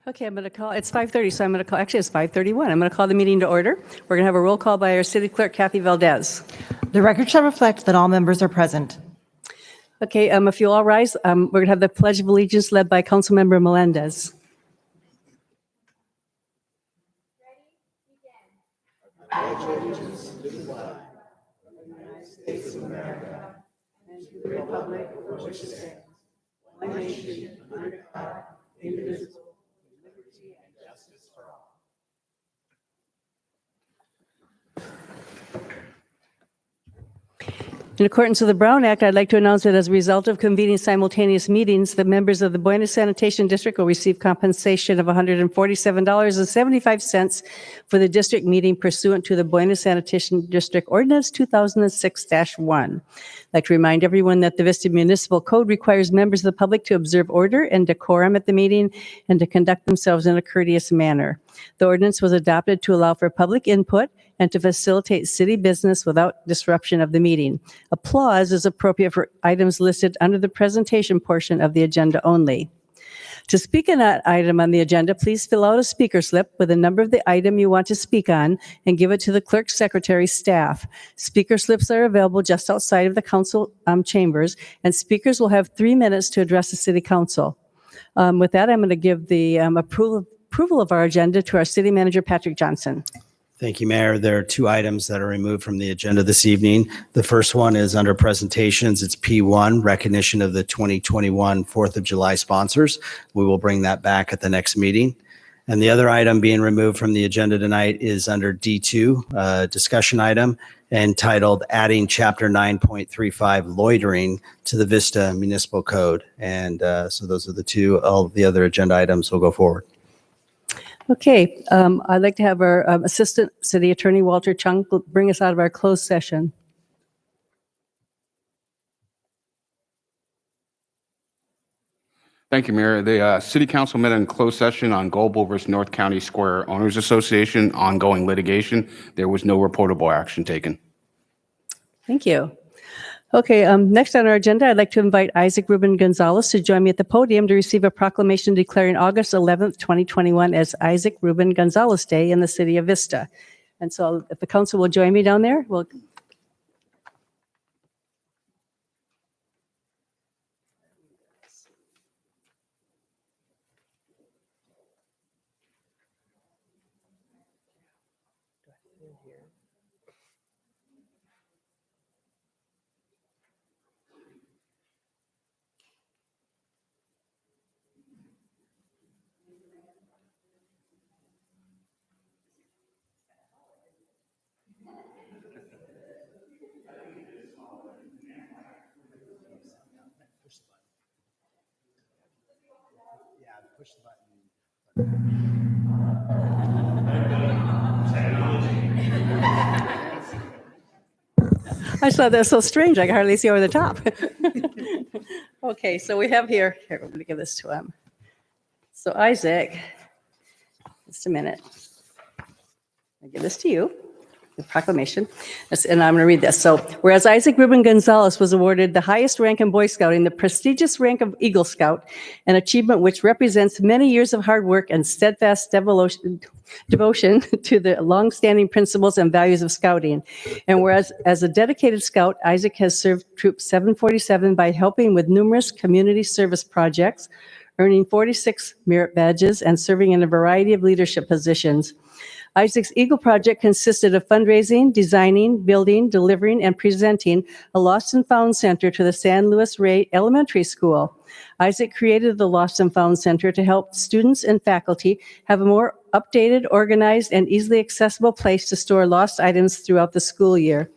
Okay, I'm going to call, it's 5:30, so I'm going to call, actually it's 5:31. I'm going to call the meeting to order. We're going to have a roll call by our city clerk, Kathy Valdez. The record shall reflect that all members are present. Okay, if you all rise, we're going to have the Pledge of Allegiance led by Councilmember Melendez. In accordance with the Brown Act, I'd like to announce that as a result of convening simultaneous meetings, the members of the Buena Sanitation District will receive compensation of $147.75 for the district meeting pursuant to the Buena Sanitation District Ordinance 2006-1. I'd like to remind everyone that the Vista Municipal Code requires members of the public to observe order and decorum at the meeting and to conduct themselves in a courteous manner. The ordinance was adopted to allow for public input and to facilitate city business without disruption of the meeting. Applause is appropriate for items listed under the presentation portion of the agenda only. To speak on that item on the agenda, please fill out a speaker slip with the number of the item you want to speak on and give it to the clerk's secretary staff. Speaker slips are available just outside of the council chambers, and speakers will have 3 minutes to address the city council. With that, I'm going to give the approval of our agenda to our city manager, Patrick Johnson. Thank you, Mayor. There are 2 items that are removed from the agenda this evening. The first one is under presentations. It's P1, recognition of the 2021 4th of July sponsors. We will bring that back at the next meeting. And the other item being removed from the agenda tonight is under D2, discussion item entitled Adding Chapter 9.35 Loitering to the Vista Municipal Code. And so those are the 2. All of the other agenda items will go forward. Okay, I'd like to have our Assistant City Attorney, Walter Chung, bring us out of our closed session. Thank you, Mayor. The City Council met in closed session on Goble versus North County Square Owners Association ongoing litigation. There was no reportable action taken. Thank you. Okay, next on our agenda, I'd like to invite Isaac Ruben Gonzalez to join me at the podium to receive a proclamation declaring August 11th, 2021 as Isaac Ruben Gonzalez Day in the city of Vista. And so if the council will join me down there, we'll... Push the I just thought that was so strange. I could hardly see over the top. Okay, so we have here, I'm going to give this to him. So Isaac, just a minute. I'll give this to you, the proclamation, and I'm going to read this. So, whereas Isaac Ruben Gonzalez was awarded the highest rank in Boy Scouting, the prestigious rank of Eagle Scout, an achievement which represents many years of hard work and steadfast devotion to the long-standing principles and values of Scouting. And whereas as a dedicated Scout, Isaac has served Troop 747 by helping with numerous community service projects, earning 46 merit badges, and serving in a variety of leadership positions. Isaac's Eagle Project consisted of fundraising, designing, building, delivering, and presenting a Lost and Found Center to the San Luis Rey Elementary School. Isaac created the Lost and Found Center to help students and faculty have a more updated, organized, and easily accessible place to store lost items throughout the school year.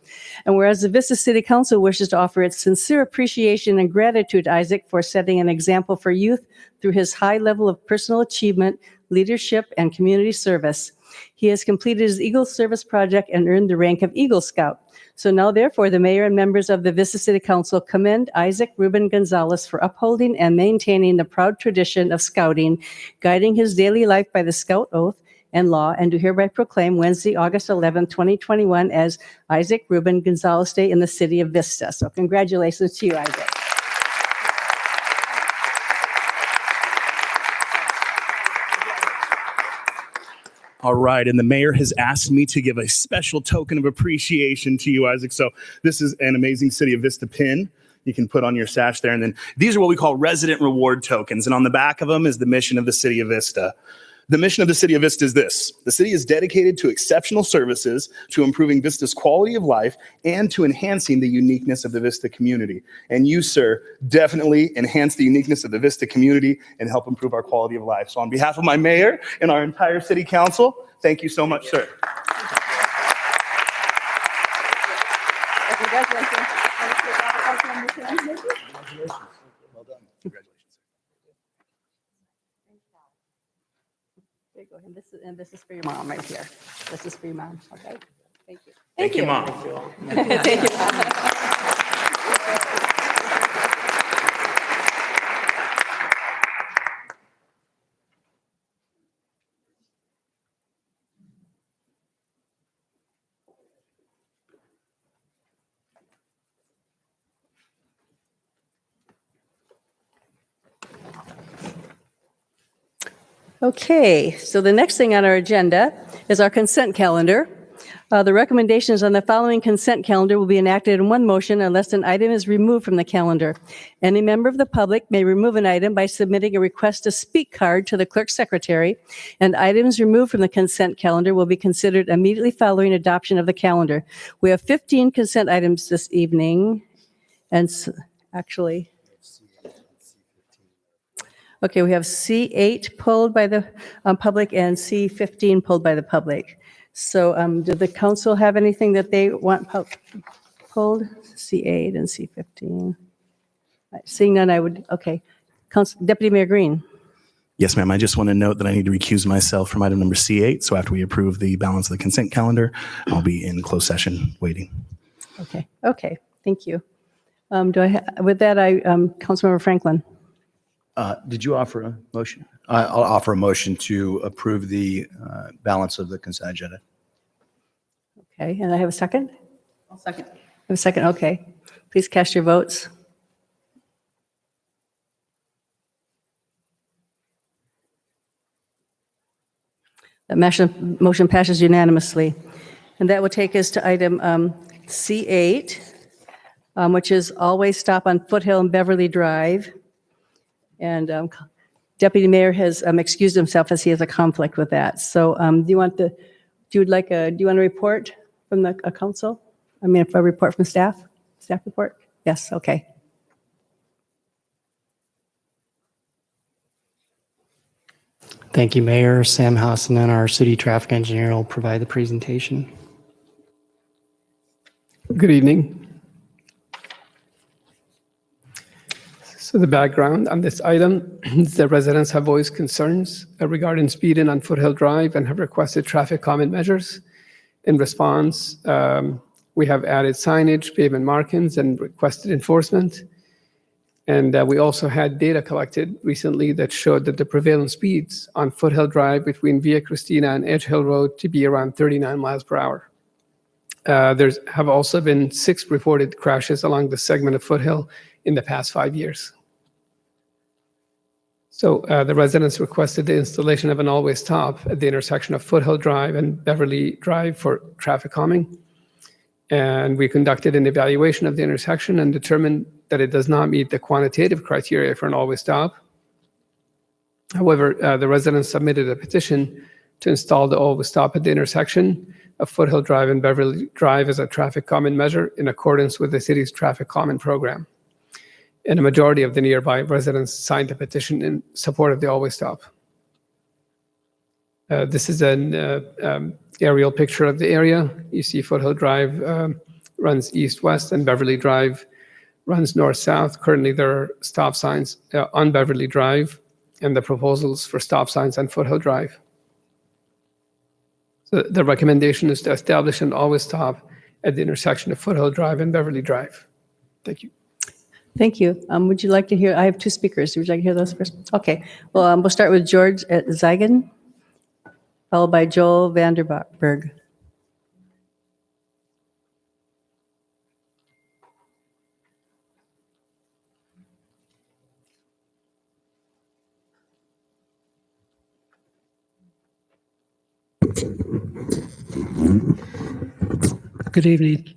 And whereas the Vista City Council wishes to offer its sincere appreciation and gratitude to Isaac for setting an example for youth through his high level of personal achievement, leadership, and community service. He has completed his Eagle Service Project and earned the rank of Eagle Scout. So now, therefore, the mayor and members of the Vista City Council commend Isaac Ruben Gonzalez for upholding and maintaining the proud tradition of Scouting, guiding his daily life by the Scout Oath and law, and do hereby proclaim Wednesday, August 11, 2021 as Isaac Ruben Gonzalez Day in the city of Vista. So congratulations to you, Isaac. All right, and the mayor has asked me to give a special token of appreciation to you, Isaac. So this is an amazing City of Vista pin. You can put on your sash there. And then these are what we call resident reward tokens. And on the back of them is the mission of the City of Vista. The mission of the City of Vista is this: the city is dedicated to exceptional services, to improving Vista's quality of life, and to enhancing the uniqueness of the Vista community. And you, sir, definitely enhance the uniqueness of the Vista community and help improve our quality of life. So on behalf of my mayor and our entire city council, thank you so much, sir. There you go. And this is for your mom right here. This is for your mom. Okay. Thank you. Thank you, Mom. Thank you. Okay, so the next thing on our agenda is our consent calendar. The recommendations on the following consent calendar will be enacted in one motion unless an item is removed from the calendar. Any member of the public may remove an item by submitting a request to speak card to the clerk secretary, and items removed from the consent calendar will be considered immediately following adoption of the calendar. We have 15 consent items this evening, and actually, okay, we have C8 pulled by the public and C15 pulled by the public. So did the council have anything that they want pulled? C8 and C15. Seeing none, I would, okay. Deputy Mayor Green. Yes, ma'am. I just want to note that I need to recuse myself from item number C8. So after we approve the balance of the consent calendar, I'll be in closed session waiting. Okay, thank you. With that, Councilmember Franklin. Did you offer a motion? I'll offer a motion to approve the balance of the consent agenda. Okay, and I have a second? I'll second. I have a second, okay. Please cast your votes. That motion passes unanimously. And that will take us to item C8, which is always stop on Foothill and Beverly Drive. And Deputy Mayor has excused himself as he has a conflict with that. So do you want a report from the council? I mean, a report from staff? Staff report? Yes, okay. Thank you, Mayor. Sam House, and then our city traffic engineer will provide the presentation. Good evening. So the background on this item is that residents have voiced concerns regarding speeding on Foothill Drive and have requested traffic calming measures. In response, we have added signage, pavement markings, and requested enforcement. And we also had data collected recently that showed that the prevailing speeds on Foothill Drive between Via Cristina and Edge Hill Road to be around 39 miles per hour. There have also been 6 reported crashes along the segment of Foothill in the past 5 years. So the residents requested the installation of an always stop at the intersection of Foothill Drive and Beverly Drive for traffic calming. And we conducted an evaluation of the intersection and determined that it does not meet the quantitative criteria for an always stop. However, the residents submitted a petition to install the always stop at the intersection of Foothill Drive and Beverly Drive as a traffic calming measure in accordance with the city's traffic calming program. And a majority of the nearby residents signed a petition in support of the always stop. This is an aerial picture of the area. You see Foothill Drive runs east-west and Beverly Drive runs north-south. Currently, there are stop signs on Beverly Drive and the proposals for stop signs on Foothill Drive. So the recommendation is to establish an always stop at the intersection of Foothill Drive and Beverly Drive. Thank you. Thank you. Would you like to hear, I have 2 speakers. Would you like to hear those first? Okay. Well, we'll start with George at Zigan, followed by Joel Vanderberg. Good evening.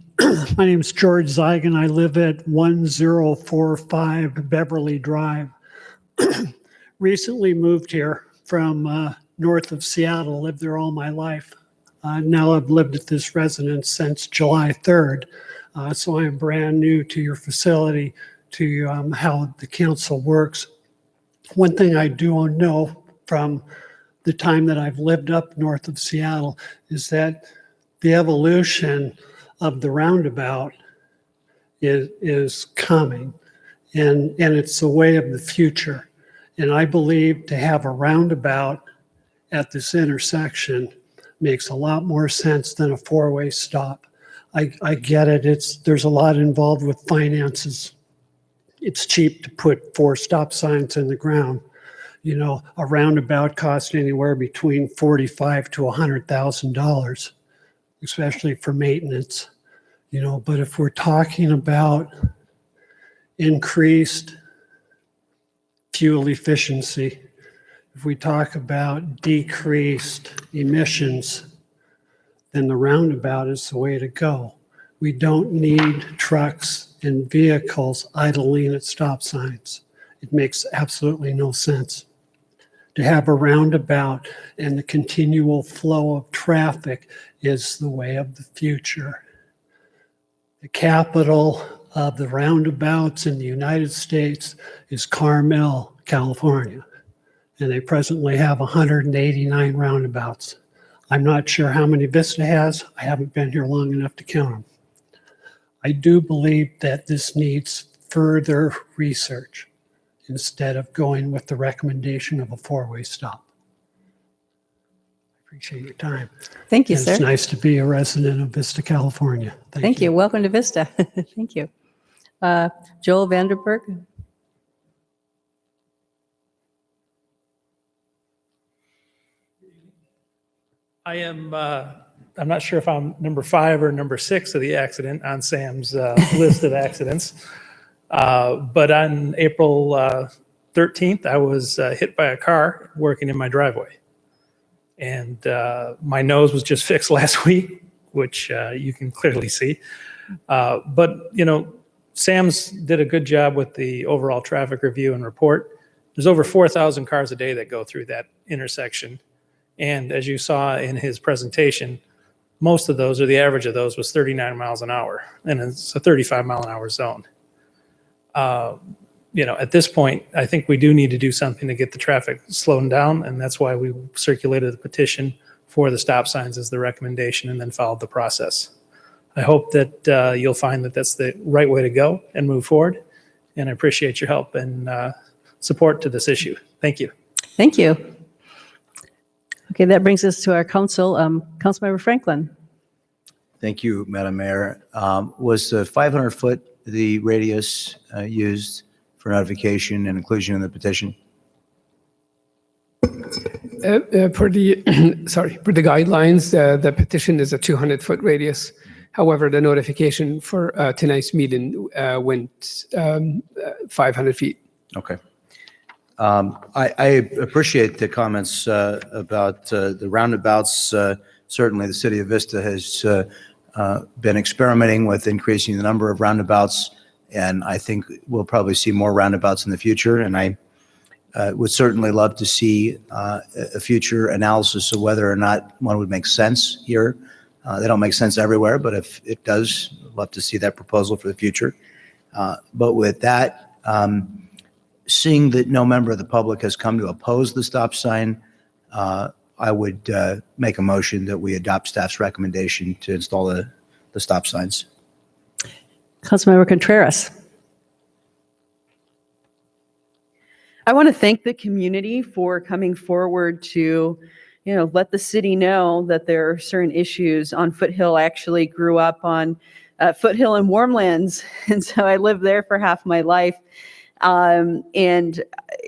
My name is George Zeigen. I live at 1045 Beverly Drive. Recently moved here from north of Seattle, lived there all my life. Now I've lived at this residence since July 3rd. So I am brand new to your facility, to how the council works. One thing I do know from the time that I've lived up north of Seattle is that the evolution of the roundabout is coming, and it's the way of the future. And I believe to have a roundabout at this intersection makes a lot more sense than a four-way stop. I get it. There's a lot involved with finances. It's cheap to put 4 stop signs in the ground. You know, a roundabout costs anywhere between $45,000 to $100,000, especially for maintenance. You know, but if we're talking about increased fuel efficiency, if we talk about decreased emissions, then the roundabout is the way to go. We don't need trucks and vehicles idling at stop signs. It makes absolutely no sense. To have a roundabout and the continual flow of traffic is the way of the future. The capital of the roundabouts in the United States is Carmel, California, and they presently have 189 roundabouts. I'm not sure how many Vista has. I haven't been here long enough to count them. I do believe that this needs further research instead of going with the recommendation of a four-way stop. I appreciate your time. Thank you, And sir. it's nice to be a resident of Vista, California. Thank you. Welcome to Vista. Thank you. Joel Vanderberg. I am, I'm not sure if I'm number 5 or number 6 of the accident on Sam's list of accidents. But on April 13th, I was hit by a car working in my driveway. And my nose was just fixed last week, which you can clearly see. But, you know, Sam's did a good job with the overall traffic review and report. There's over 4,000 cars a day that go through that intersection. And as you saw in his presentation, most of those, or the average of those, was 39 miles an hour. And it's a 35 mile an hour zone. You know, at this point, I think we do need to do something to get the traffic slowing down. And that's why we circulated the petition for the stop signs as the recommendation and then followed the process. I hope that you'll find that that's the right way to go and move forward. And I appreciate your help and support to this issue. Thank you. Thank you. Okay, that brings us to our council. Councilmember Franklin. Thank you, Madam Mayor. Was the 500-foot the radius used for notification and inclusion in the petition? Per the guidelines, the petition is a 200-foot radius. However, the notification for tonight's meeting went 500 feet. Okay. I appreciate the comments about the roundabouts. Certainly, the city of Vista has been experimenting with increasing the number of roundabouts, and I think we'll probably see more roundabouts in the future. And I would certainly love to see a future analysis of whether or not one would make sense here. They don't make sense everywhere, but if it does, I'd love to see that proposal for the future. But with that, seeing that no member of the public has come to oppose the stop sign, I would make a motion that we adopt staff's recommendation to install the stop signs. Councilmember Contreras. I want to thank the community for coming forward to, let the city know that there are certain issues on Foothill. I actually grew up on Foothill and Warmlands, and so I lived there for half my life. And,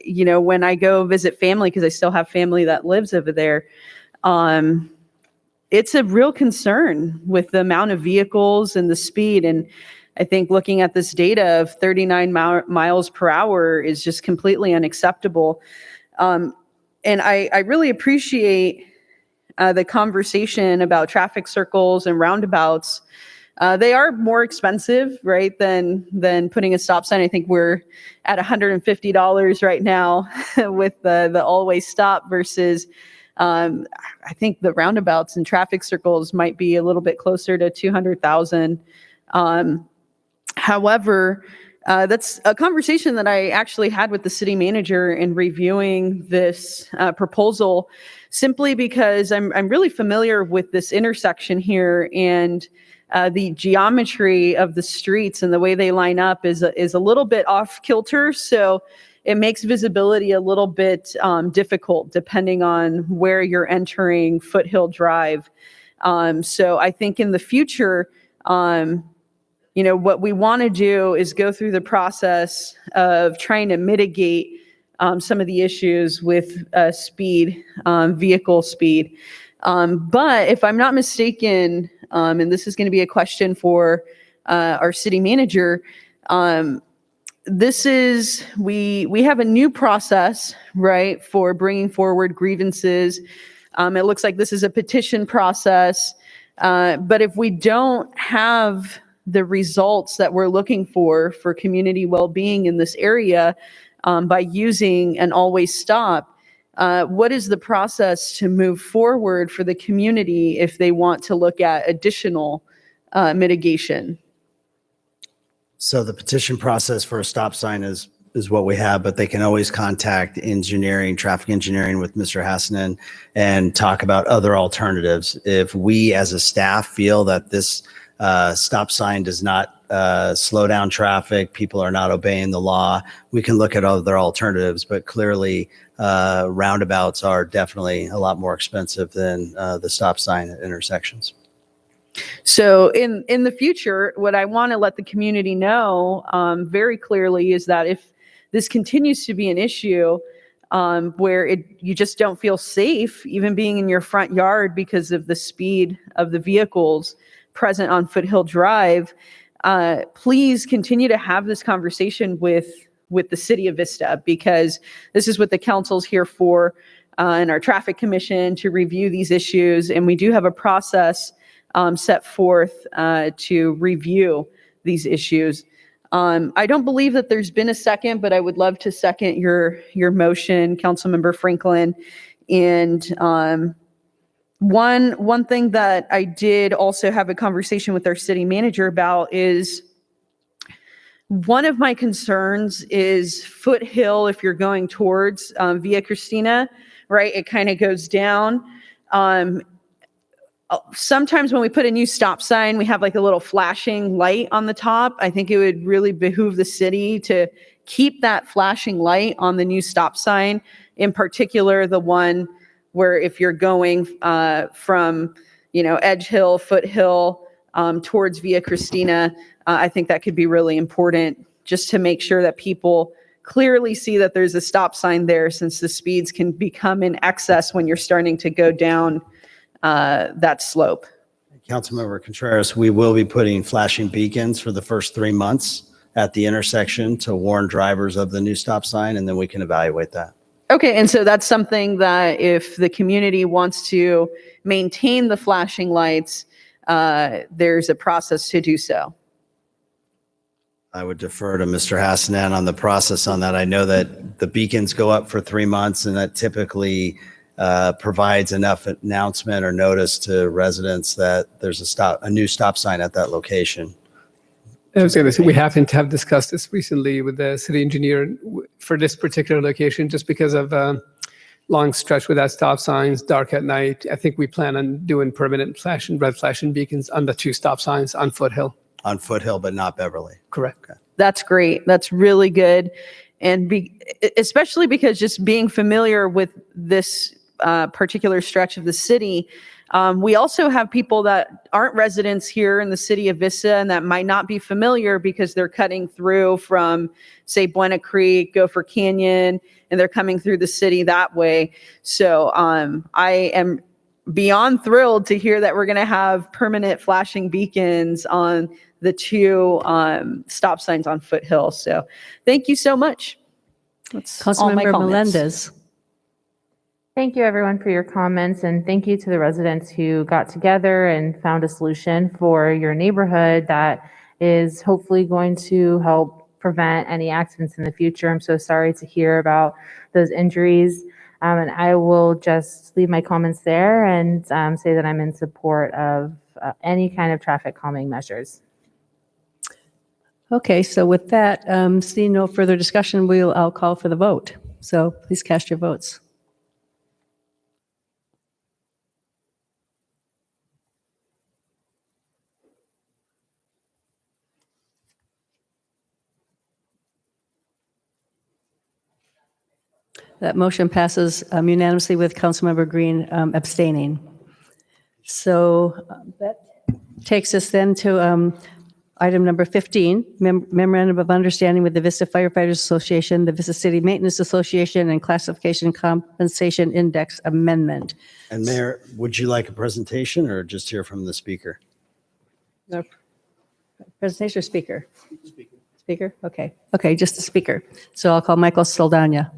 when I go visit family, because I still have family that lives over there, it's a real concern with the amount of vehicles and the speed. And I think looking at this data of 39 miles per hour is just completely unacceptable. And I really appreciate the conversation about traffic circles and roundabouts, they are more expensive, right, than putting a stop sign. I think we're at $150 right now with the always stop versus I think the roundabouts and traffic circles might be a little bit closer to 200,000. However, that's a conversation that I actually had with the city manager in reviewing this proposal, simply because I'm really familiar with this intersection here, and the geometry of the streets and the way they line up is a little bit off kilter. So it makes visibility a little bit difficult depending on where you're entering Foothill Drive. So I think in the future, what we want to do is go through the process of trying to mitigate some of the issues with speed, vehicle speed. But if I'm not mistaken, and this is going to be a question for our city manager, we have a new process, right, for bringing forward grievances. It looks like this is a petition process. But if we don't have the results that we're looking for community well-being in this area by using an always stop, what is the process to move forward for the community if they want to look at additional mitigation? So the petition process for a stop sign is what we have, but they can always contact traffic engineering with Mr. Hassanen and talk about other alternatives. If we as a staff feel that this stop sign does not slow down traffic, people are not obeying the law, we can look at other alternatives, but clearly roundabouts are definitely a lot more expensive than the stop sign at intersections. So in the future, what I want to let the community know very clearly is that if this continues to be an issue where you just don't feel safe, even being in your front yard because of the speed of the vehicles present on Foothill Drive, please continue to have this conversation with the city of Vista, because this is what the council's here for, and our traffic commission to review these issues. And we do have a process set forth to review these issues. I don't believe that there's been a second, but I would love to second your motion, Councilmember Franklin. And one thing that I did also have a conversation with our city manager about is, one of my concerns is Foothill, if you're going towards Via Cristina, right, it kind of goes down. Sometimes when we put a new stop sign, we have like a little flashing light on the top. I think it would really behoove the city to keep that flashing light on the new stop sign, in particular the one where if you're going from Edge Hill, Foothill towards Via Cristina, I think that could be really important, just to make sure that people clearly see that there's a stop sign there, since the speeds can become in excess when you're starting to go down that slope. Councilmember Contreras, we will be putting flashing beacons for the first 3 months at the intersection to warn drivers of the new stop sign, and then we can evaluate that. Okay, and so that's something that if the community wants to maintain the flashing lights, there's a process to do so. I would defer to Mr. Hassanen on the process on that. I know that the beacons go up for 3 months, and that typically provides enough announcement or notice to residents that there's a new stop sign at that location. I was going to say, we happen to have discussed this recently with the city engineer for this particular location, just because of long stretch without stop signs, dark at night. I think we plan on doing permanent red flashing beacons on the 2 stop signs on Foothill. On Foothill, but not Beverly. Correct. Okay. That's great. That's really good. And especially because just being familiar with this particular stretch of the city, we also have people that aren't residents here in the city of Vista and that might not be familiar because they're cutting through from, say, Buena Creek, Gopher Canyon, and they're coming through the city that way. So I am beyond thrilled to hear that we're going to have permanent flashing beacons on the 2 stop signs on Foothill. So thank you so much. That's all my Councilmember comments. Melendez. Thank you, everyone, for your comments, and thank you to the residents who got together and found a solution for your neighborhood that is hopefully going to help prevent any accidents in the future. I'm so sorry to hear about those injuries, and I will just leave my comments there and say that I'm in support of any kind of traffic calming measures. Okay, so with that, seeing no further discussion, I'll call for the vote. So please cast your votes. That motion passes unanimously with Councilmember Green abstaining. So that takes us then to item number 15, Memorandum of Understanding with the Vista Firefighters Association, the Vista City Maintenance Association, and Classification Compensation Index Amendment. And Mayor, would you like a presentation or just hear from the speaker? No. Presentation or speaker? Speaker? Okay. Okay, just the speaker. So I'll call Michael Saldana.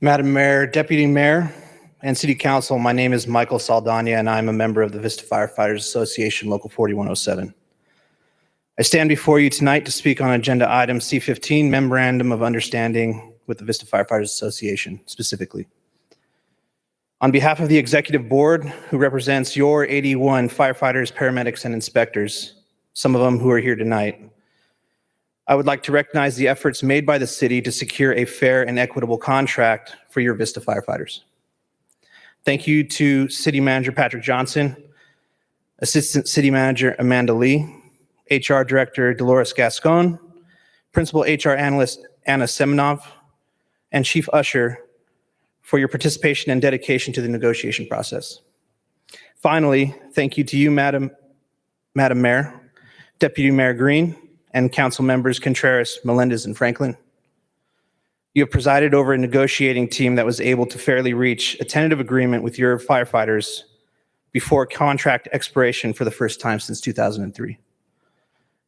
Madam Mayor, Deputy Mayor, and City Council, my name is Michael Saldana, and I'm a member of the Vista Firefighters Association, Local 4107. I stand before you tonight to speak on Agenda Item C15, Memorandum of Understanding with the Vista Firefighters Association, specifically. On behalf of the Executive Board, who represents your 81 firefighters, paramedics, and inspectors, some of them who are here tonight, I would like to recognize the efforts made by the city to secure a fair and equitable contract for your Vista firefighters. Thank you to City Manager Patrick Johnson, Assistant City Manager Amanda Lee, HR Director Dolores Gascon, Principal HR Analyst Anna Semenov, and Chief Usher for your participation and dedication to the negotiation process. Finally, thank you to you, Madam Mayor, Deputy Mayor Green, and Council Members Contreras, Melendez, and Franklin. You have presided over a negotiating team that was able to fairly reach a tentative agreement with your firefighters before contract expiration for the first time since 2003.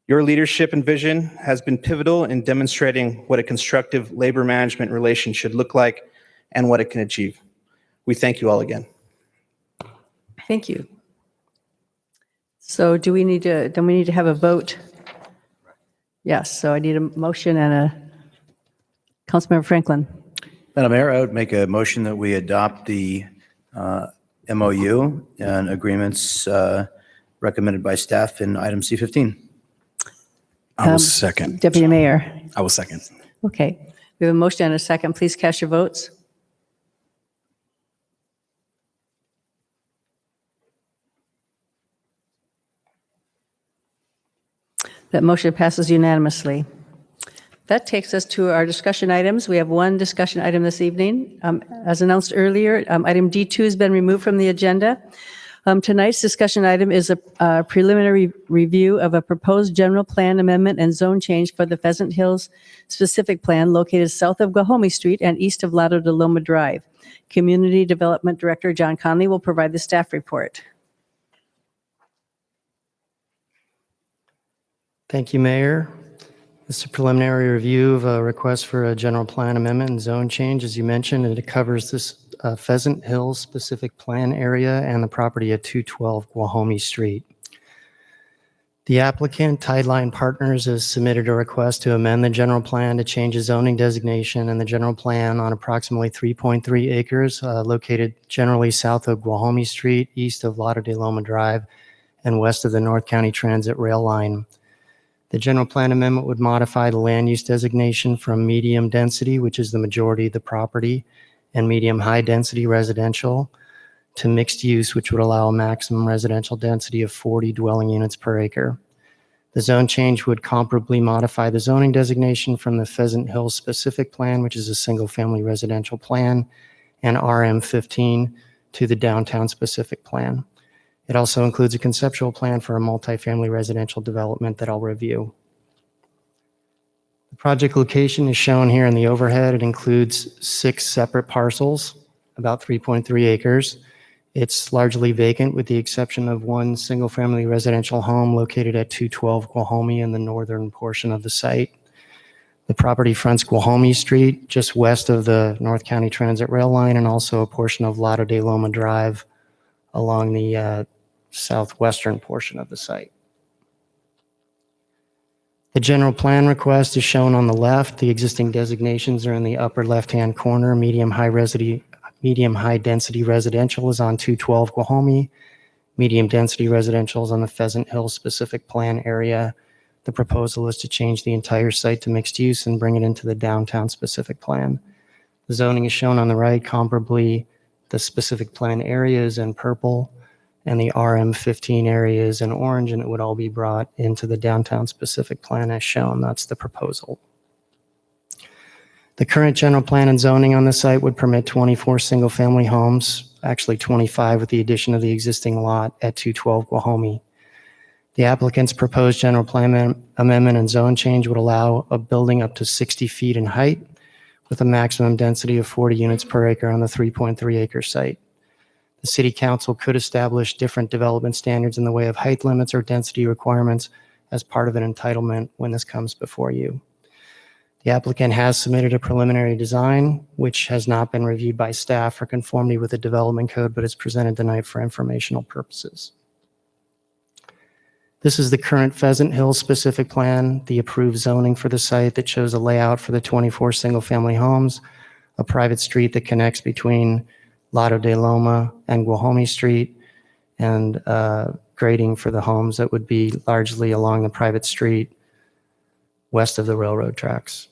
Your leadership and vision has been pivotal in demonstrating what a constructive labor management relation should look like and what it can achieve. We thank you all again. Thank you. So do we need to have a vote? Yes, so I need a motion and a Councilmember Franklin. Madam Mayor, I would make a motion that we adopt the MOU and agreements recommended by staff in item C15. I will second. Deputy Mayor. I will second. Okay, we have a motion and a second. Please cast your votes. That motion passes unanimously. That takes us to our discussion items. We have one discussion item this evening. As announced earlier, item D2 has been removed from the agenda. Tonight's discussion item is a preliminary review of a proposed general plan amendment and zone change for the Pheasant Hills specific plan located south of Guahomie Street and east of Lado de Loma Drive. Community Development Director John Conley will provide the staff report. Thank you, Mayor. This is a preliminary review of a request for a general plan amendment and zone change. As you mentioned, it covers this Pheasant Hills specific plan area and the property at 212 Guahomie Street. The applicant, Tideline Partners, has submitted a request to amend the general plan to change the zoning designation and the general plan on approximately 3.3 acres located generally south of Guahomie Street, east of Lado de Loma Drive, and west of the North County Transit Rail Line. The general plan amendment would modify the land use designation from medium density, which is the majority of the property, and medium high density residential, to mixed use, which would allow a maximum residential density of 40 dwelling units per acre. The zone change would comparably modify the zoning designation from the Pheasant Hills specific plan, which is a single family residential plan, and RM15 to the downtown specific plan. It also includes a conceptual plan for a multifamily residential development that I'll review. The project location is shown here in the overhead. It includes 6 separate parcels, about 3.3 acres. It's largely vacant with the exception of one single-family residential home located at 212 Guahomie in the northern portion of the site. The property fronts Guahomie Street, just west of the North County Transit Rail Line, and also a portion of Lato de Loma Drive along the southwestern portion of the site. The general plan request is shown on the left. The existing designations are in the upper left-hand corner. Medium-high density residential is on 212 Guahomie. Medium-density residential is on the Pheasant Hill specific plan area. The proposal is to change the entire site to mixed use and bring it into the downtown specific plan. The zoning is shown on the right. Comparably, the specific plan areas in purple and the RM15 areas in orange, and it would all be brought into the downtown specific plan as shown. That's the proposal. The current general plan and zoning on the site would permit 24 single-family homes, actually 25 with the addition of the existing lot at 212 Guahomie. The applicant's proposed general plan amendment and zone change would allow a building up to 60 feet in height with a maximum density of 40 units per acre on the 3.3 acre site. The city council could establish different development standards in the way of height limits or density requirements as part of an entitlement when this comes before you. The applicant has submitted a preliminary design, which has not been reviewed by staff for conformity with the development code, but is presented tonight for informational purposes. This is the current Pheasant Hill specific plan, the approved zoning for the site that shows a layout for the 24 single-family homes, a private street that connects between Lato de Loma and Guahomie Street, and grading for the homes that would be largely along the private street west of the railroad tracks.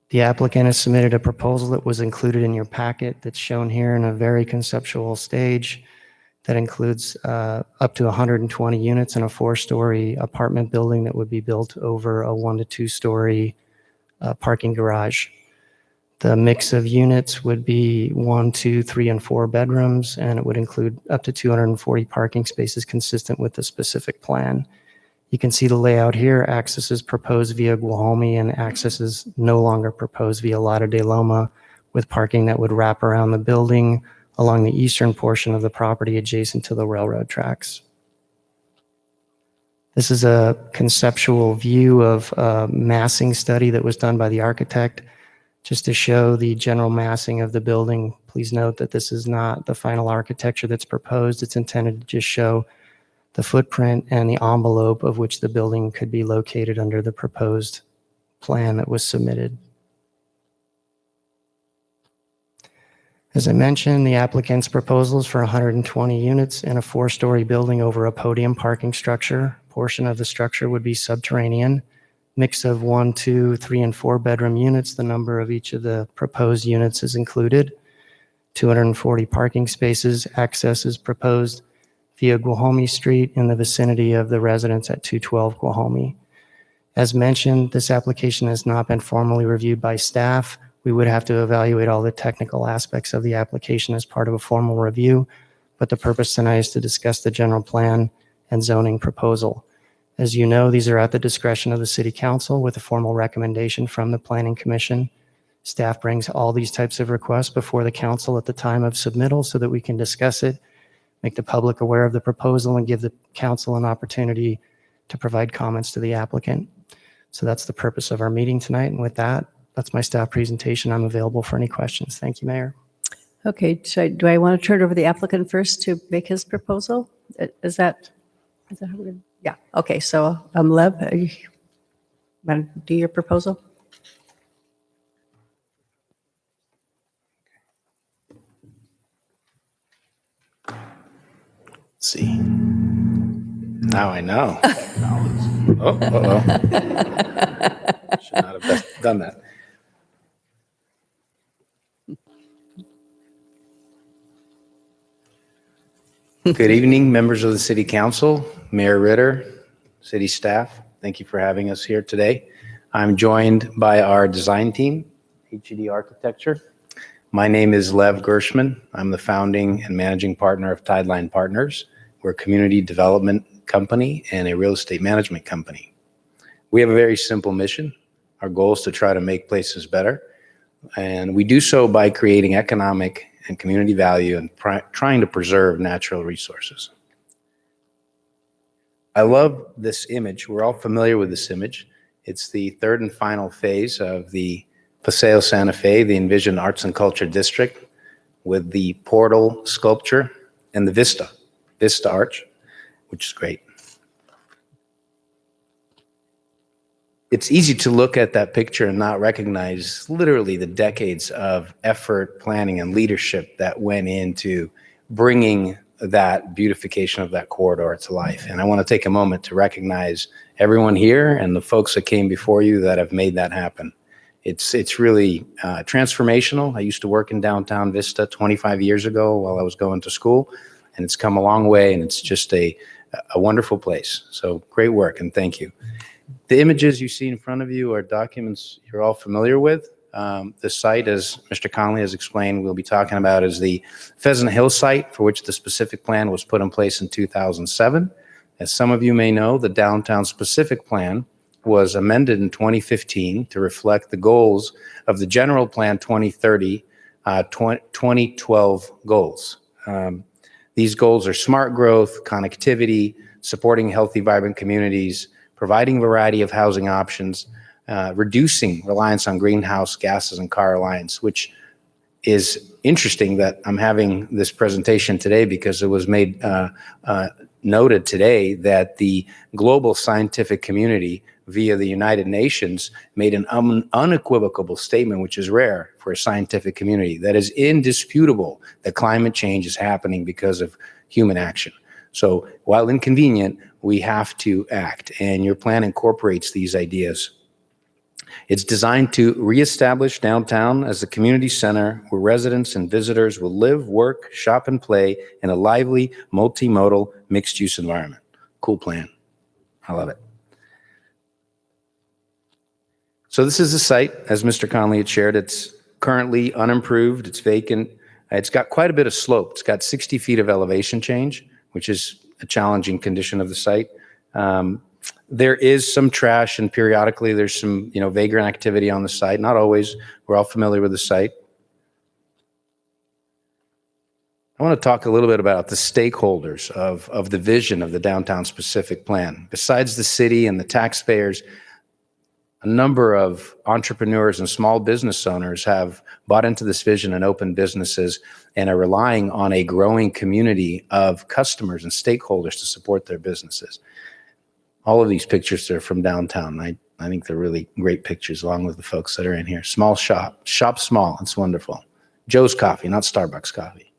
The applicant has submitted a proposal that was included in your packet that's shown here in a very conceptual stage. That includes up to 120 units in a 4-story apartment building that would be built over a 1 to 2 story parking garage. The mix of units would be 1, 2, 3, and 4 bedrooms, and it would include up to 240 parking spaces consistent with the specific plan. You can see the layout here. Access is proposed via Guahomie and access is no longer proposed via Lato de Loma, with parking that would wrap around the building along the eastern portion of the property adjacent to the railroad tracks. This is a conceptual view of a massing study that was done by the architect just to show the general massing of the building. Please note that this is not the final architecture that's proposed. It's intended to just show the footprint and the envelope of which the building could be located under the proposed plan that was submitted. As I mentioned, the applicant's proposal is for 120 units in a 4-story building over a podium parking structure. Portion of the structure would be subterranean. Mix of 1, 2, 3, and 4 bedroom units. The number of each of the proposed units is included. 240 parking spaces. Access is proposed via Guahomie Street in the vicinity of the residence at 212 Guahomie. As mentioned, this application has not been formally reviewed by staff. We would have to evaluate all the technical aspects of the application as part of a formal review, but the purpose tonight is to discuss the general plan and zoning proposal. As you know, these are at the discretion of the City Council with a formal recommendation from the Planning Commission. Staff brings all these types of requests before the council at the time of submittal so that we can discuss it, make the public aware of the proposal, and give the council an opportunity to provide comments to the applicant. So that's the purpose of our meeting tonight, and with that, that's my staff presentation. I'm available for any questions. Thank you, Mayor. Okay, do I want to turn it over to the applicant first to make his proposal? Is that how we're going to? Yeah, okay, so Lev, you want to do your proposal? Let's see. Now I know. Should not have done that. Good evening, members of the City Council, Mayor Ritter, city staff. Thank you for having us here today. I'm joined by our design team, HED Architecture. My name is Lev Gershman. I'm the founding and managing partner of Tideline Partners. We're a community development company and a real estate management company. We have a very simple mission. Our goal is to try to make places better. And we do so by creating economic and community value and trying to preserve natural resources. I love this image. We're all familiar with this image. It's the third and final phase of the Paseo Santa Fe, the Envision Arts and Culture District, with the portal sculpture and the Vista Arch, which is great. It's easy to look at that picture and not recognize literally the decades of effort, planning, and leadership that went into bringing that beautification of that corridor to life. And I want to take a moment to recognize everyone here and the folks that came before you that have made that happen. It's really transformational. I used to work in downtown Vista 25 years ago while I was going to school, and it's come a long way, and it's just a wonderful place. So great work, and thank you. The images you see in front of you are documents you're all familiar with. The site, as Mr. Conley has explained, we'll be talking about is the Pheasant Hill site, for which the specific plan was put in place in 2007. As some of you may know, the downtown specific plan was amended in 2015 to reflect the goals of the General Plan 2030, 2012 goals. These goals are smart growth, connectivity, supporting healthy, vibrant communities, providing a variety of housing options, reducing reliance on greenhouse gases and car reliance, which is interesting that I'm having this presentation today because it was made noted today that the global scientific community via the United Nations made an unequivocal statement, which is rare for a scientific community, that is indisputable that climate change is happening because of human action. So while inconvenient, we have to act, and your plan incorporates these ideas. It's designed to reestablish downtown as a community center where residents and visitors will live, work, shop, and play in a lively, multimodal, mixed-use environment. Cool plan. I love it. So this is the site, as Mr. Conley had shared. It's currently unimproved. It's vacant. It's got quite a bit of slope. It's got 60 feet of elevation change, which is a challenging condition of the site. There is some trash, and periodically there's some, vagrant activity on the site. Not always. We're all familiar with the site. I want to talk a little bit about the stakeholders of the vision of the downtown specific plan. Besides the city and the taxpayers, a number of entrepreneurs and small business owners have bought into this vision and opened businesses and are relying on a growing community of customers and stakeholders to support their businesses. All of these pictures are from downtown. I think they're really great pictures, along with the folks that are in here. Small shop small. It's wonderful. Joe's Coffee, not Starbucks coffee.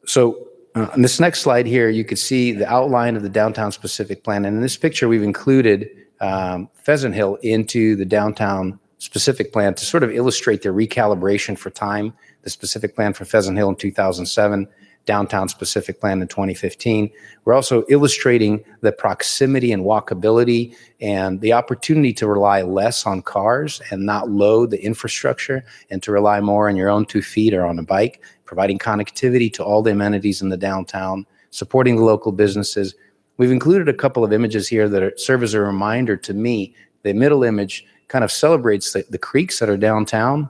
So on this next slide here, you can see the outline of the downtown specific plan. And in this picture, we've included Pheasant Hill into the downtown specific plan to sort of illustrate the recalibration for time. The specific plan for Pheasant Hill in 2007, downtown specific plan in 2015. We're also illustrating the proximity and walkability and the opportunity to rely less on cars and not load the infrastructure, and to rely more on your own 2 feet or on a bike, providing connectivity to all the amenities in the downtown, supporting the local businesses. We've included a couple of images here that serve as a reminder to me. The middle image kind of celebrates the creeks that are downtown,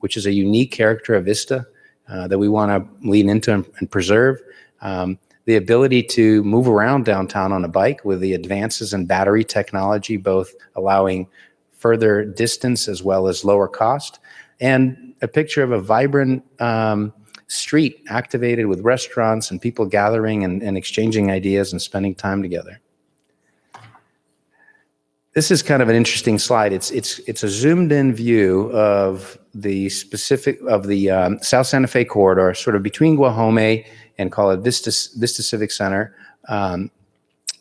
which is a unique character of Vista that we want to lean into and preserve. The ability to move around downtown on a bike with the advances in battery technology, both allowing further distance as well as lower cost, and a picture of a vibrant street activated with restaurants and people gathering and exchanging ideas and spending time together. This is kind of an interesting slide. It's a zoomed in view of the South Santa Fe corridor, sort of between Guajome and call it Vista Civic Center,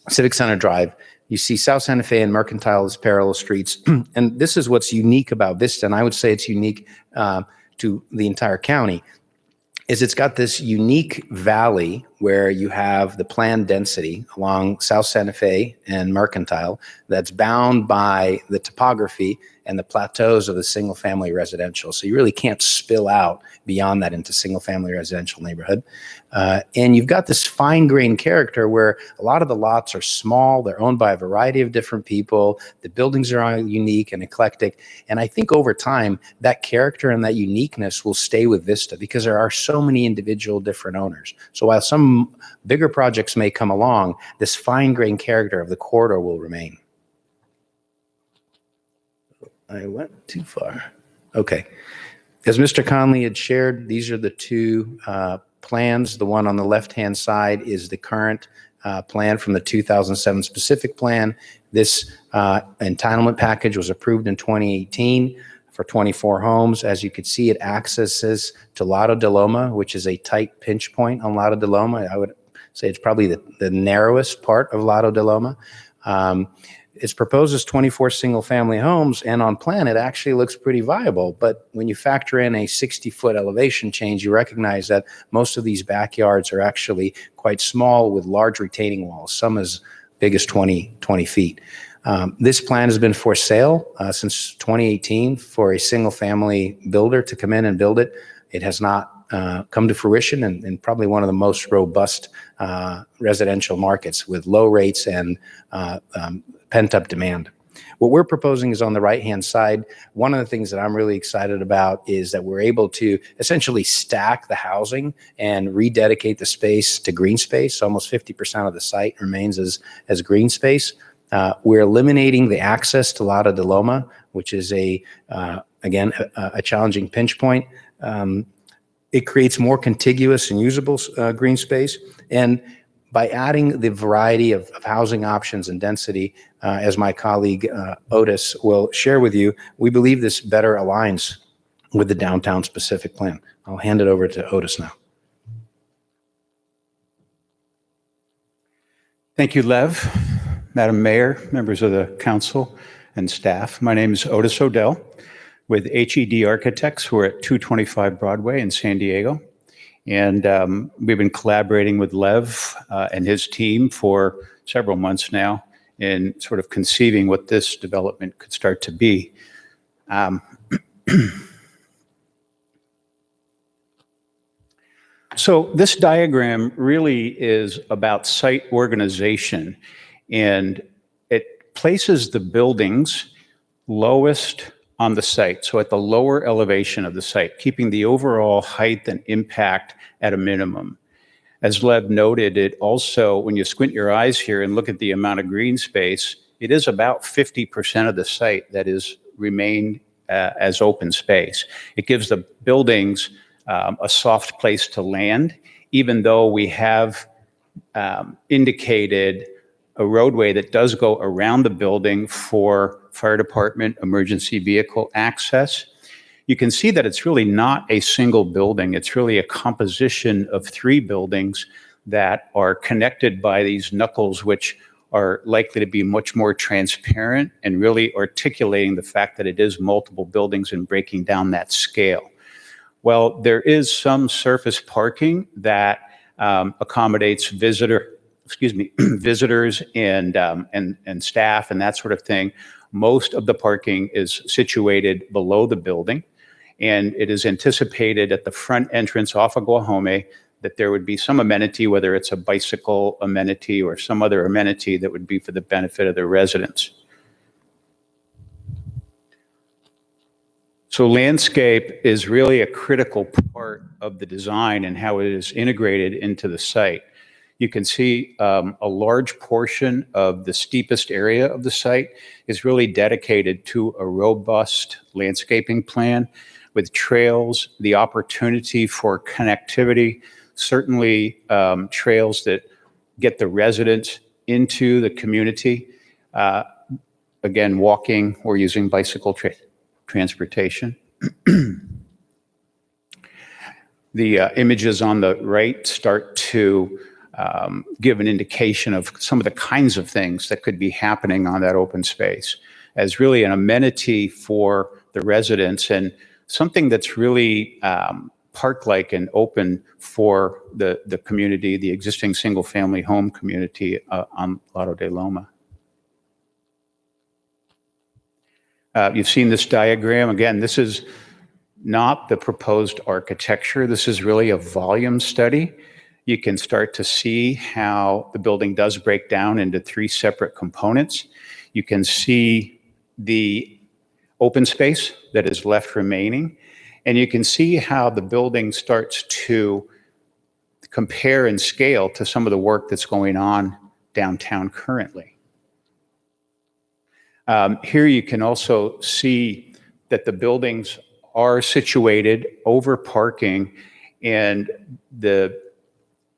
Civic Center Drive. You see South Santa Fe and Mercantile as parallel streets. And this is what's unique about Vista, and I would say it's unique to the entire county, is it's got this unique valley where you have the planned density along South Santa Fe and Mercantile that's bound by the topography and the plateaus of the single-family residential. So you really can't spill out beyond that into single-family residential neighborhood. And you've got this fine-grained character where a lot of the lots are small, they're owned by a variety of different people, the buildings are all unique and eclectic. And I think over time, that character and that uniqueness will stay with Vista because there are so many individual different owners. So while some bigger projects may come along, this fine-grained character of the corridor will remain. I went too far. Okay. As Mr. Conley had shared, these are the two plans. The one on the left-hand side is the current plan from the 2007 specific plan. This entitlement package was approved in 2018 for 24 homes. As you can see, it accesses to Lado de Loma, which is a tight pinch point on Lado de Loma. I would say it's probably the narrowest part of Lado de Loma. It's proposed as 24 single-family homes, and on plan, it actually looks pretty viable. But when you factor in a 60-foot elevation change, you recognize that most of these backyards are actually quite small with large retaining walls, some as big as 20 feet. This plan has been for sale since 2018 for a single-family builder to come in and build it. It has not come to fruition and probably one of the most robust residential markets with low rates and pent-up demand. What we're proposing is on the right-hand side. One of the things that I'm really excited about is that we're able to essentially stack the housing and rededicate the space to green space. So almost 50% of the site remains as green space. We're eliminating the access to Lado de Loma, which is again, a challenging pinch point. It creates more contiguous and usable green space. And by adding the variety of housing options and density, as my colleague Otis will share with you, we believe this better aligns with the downtown specific plan. I'll hand it over to Otis now. Thank you, Lev, Madam Mayor, members of the council and staff. My name is Otis Odell with HED Architects. We're at 225 Broadway in San Diego. And we've been collaborating with Lev and his team for several months now in sort of conceiving what this development could start to be. So this diagram really is about site organization, and it places the buildings lowest on the site, so at the lower elevation of the site, keeping the overall height and impact at a minimum. As Lev noted, it also, when you squint your eyes here and look at the amount of green space, it is about 50% of the site that is remained as open space. It gives the buildings a soft place to land, even though we have indicated a roadway that does go around the building for fire department emergency vehicle access. You can see that it's really not a single building. It's really a composition of 3 buildings that are connected by these knuckles, which are likely to be much more transparent and really articulating the fact that it is multiple buildings and breaking down that scale. Well, there is some surface parking that accommodates visitors and staff and that sort of thing. Most of the parking is situated below the building, and it is anticipated at the front entrance off of Guajome that there would be some amenity, whether it's a bicycle amenity or some other amenity that would be for the benefit of the residents. So landscape is really a critical part of the design and how it is integrated into the site. You can see a large portion of the steepest area of the site is really dedicated to a robust landscaping plan with trails, the opportunity for connectivity, certainly trails that get the residents into the community. Again, walking or using bicycle transportation. The images on the right start to give an indication of some of the kinds of things that could be happening on that open space as really an amenity for the residents and something that's really park-like and open for the community, the existing single-family home community on Lotto de Loma. You've seen this diagram. Again, this is not the proposed architecture. This is really a volume study. You can start to see how the building does break down into 3 separate components. You can see the open space that is left remaining, and you can see how the building starts to compare and scale to some of the work that's going on downtown currently. Here you can also see that the buildings are situated over parking, and the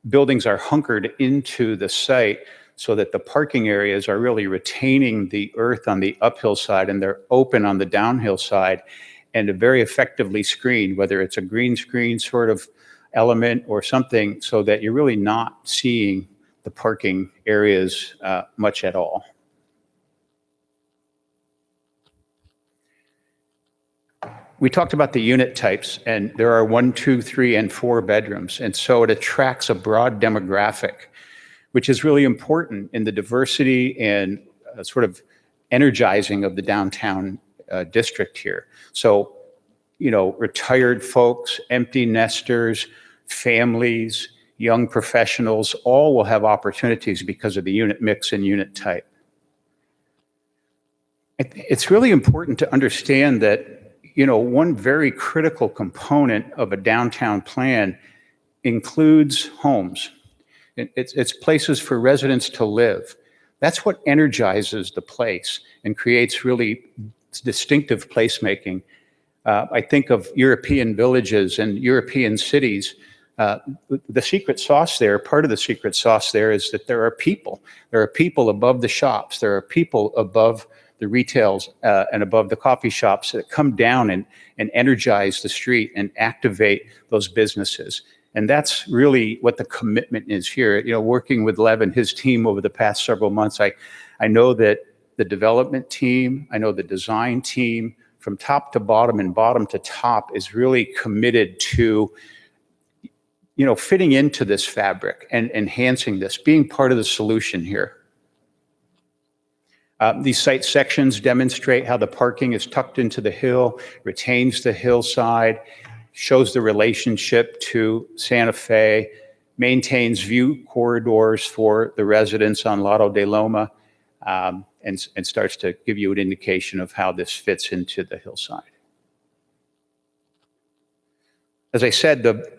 buildings are hunkered into the site so that the parking areas are really retaining the earth on the uphill side, and they're open on the downhill side, and very effectively screened, whether it's a green screen sort of element or something, so that you're really not seeing the parking areas much at all. We talked about the unit types, and there are 1, 2, 3, and 4 bedrooms. And so it attracts a broad demographic, which is really important in the diversity and sort of energizing of the downtown district here. So, you know, retired folks, empty nesters, families, young professionals, all will have opportunities because of the unit mix and unit type. It's really important to understand that, you know, one very critical component of a downtown plan includes homes. It's places for residents to live. That's what energizes the place and creates really distinctive placemaking. I think of European villages and European cities. The secret sauce there, part of the secret sauce there, is that there are people. There are people above the shops. There are people above the retails and above the coffee shops that come down and energize the street and activate those businesses. And that's really what the commitment is here. You know, working with Lev and his team over the past several months, I know that the development team, I know the design team, from top to bottom and bottom to top, is really committed to, you know, fitting into this fabric and enhancing this, being part of the solution here. These site sections demonstrate how the parking is tucked into the hill, retains the hillside, shows the relationship to Santa Fe, maintains view corridors for the residents on Lotto de Loma, and starts to give you an indication of how this fits into the hillside. As I said, the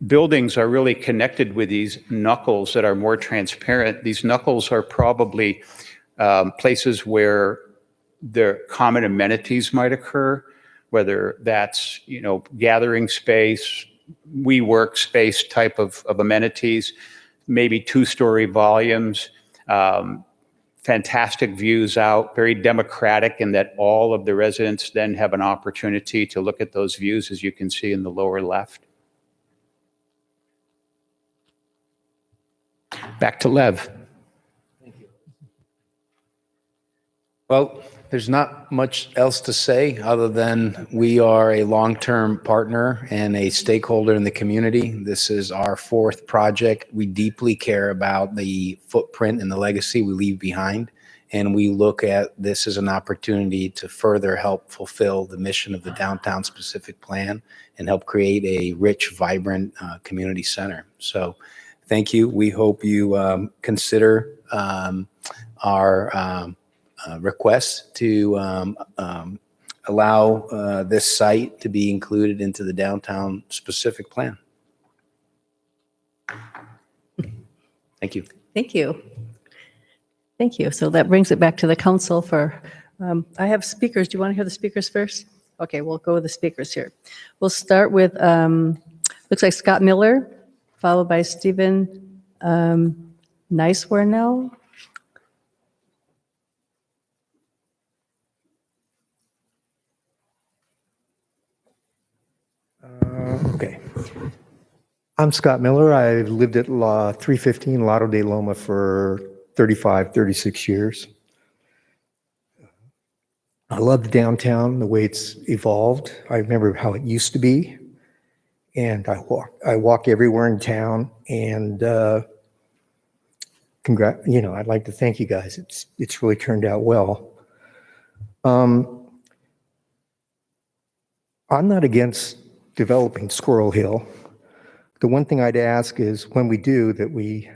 buildings are really connected with these knuckles that are more transparent. These knuckles are probably places where the common amenities might occur, whether that's, you know, gathering space, WeWork space type of amenities, maybe 2-story volumes, fantastic views out, very democratic in that all of the residents then have an opportunity to look at those views, as you can see in the lower left. Back to Lev. Well, there's not much else to say other than we are a long-term partner and a stakeholder in the community. This is our 4th project. We deeply care about the footprint and the legacy we leave behind, and we look at this as an opportunity to further help fulfill the mission of the downtown specific plan and help create a rich, vibrant community center. So thank you. We hope you consider our request to allow this site to be included into the downtown specific plan. Thank you. Thank you. Thank you. So that brings it back to the council for, I have speakers. Do you want to hear the speakers first? Okay, we'll go with the speakers here. We'll start with, looks like Scott Miller, followed by Stephen Nicewarnell. Okay. I'm Scott Miller. I've lived at 315 Lotto de Loma for 35, 36 years. I love the downtown, the way it's evolved. I remember how it used to be. and I walk everywhere in town, and I'd like to thank you guys. It's really turned out well. I'm not against developing Squirrel Hill. The one thing I'd ask is when we do that we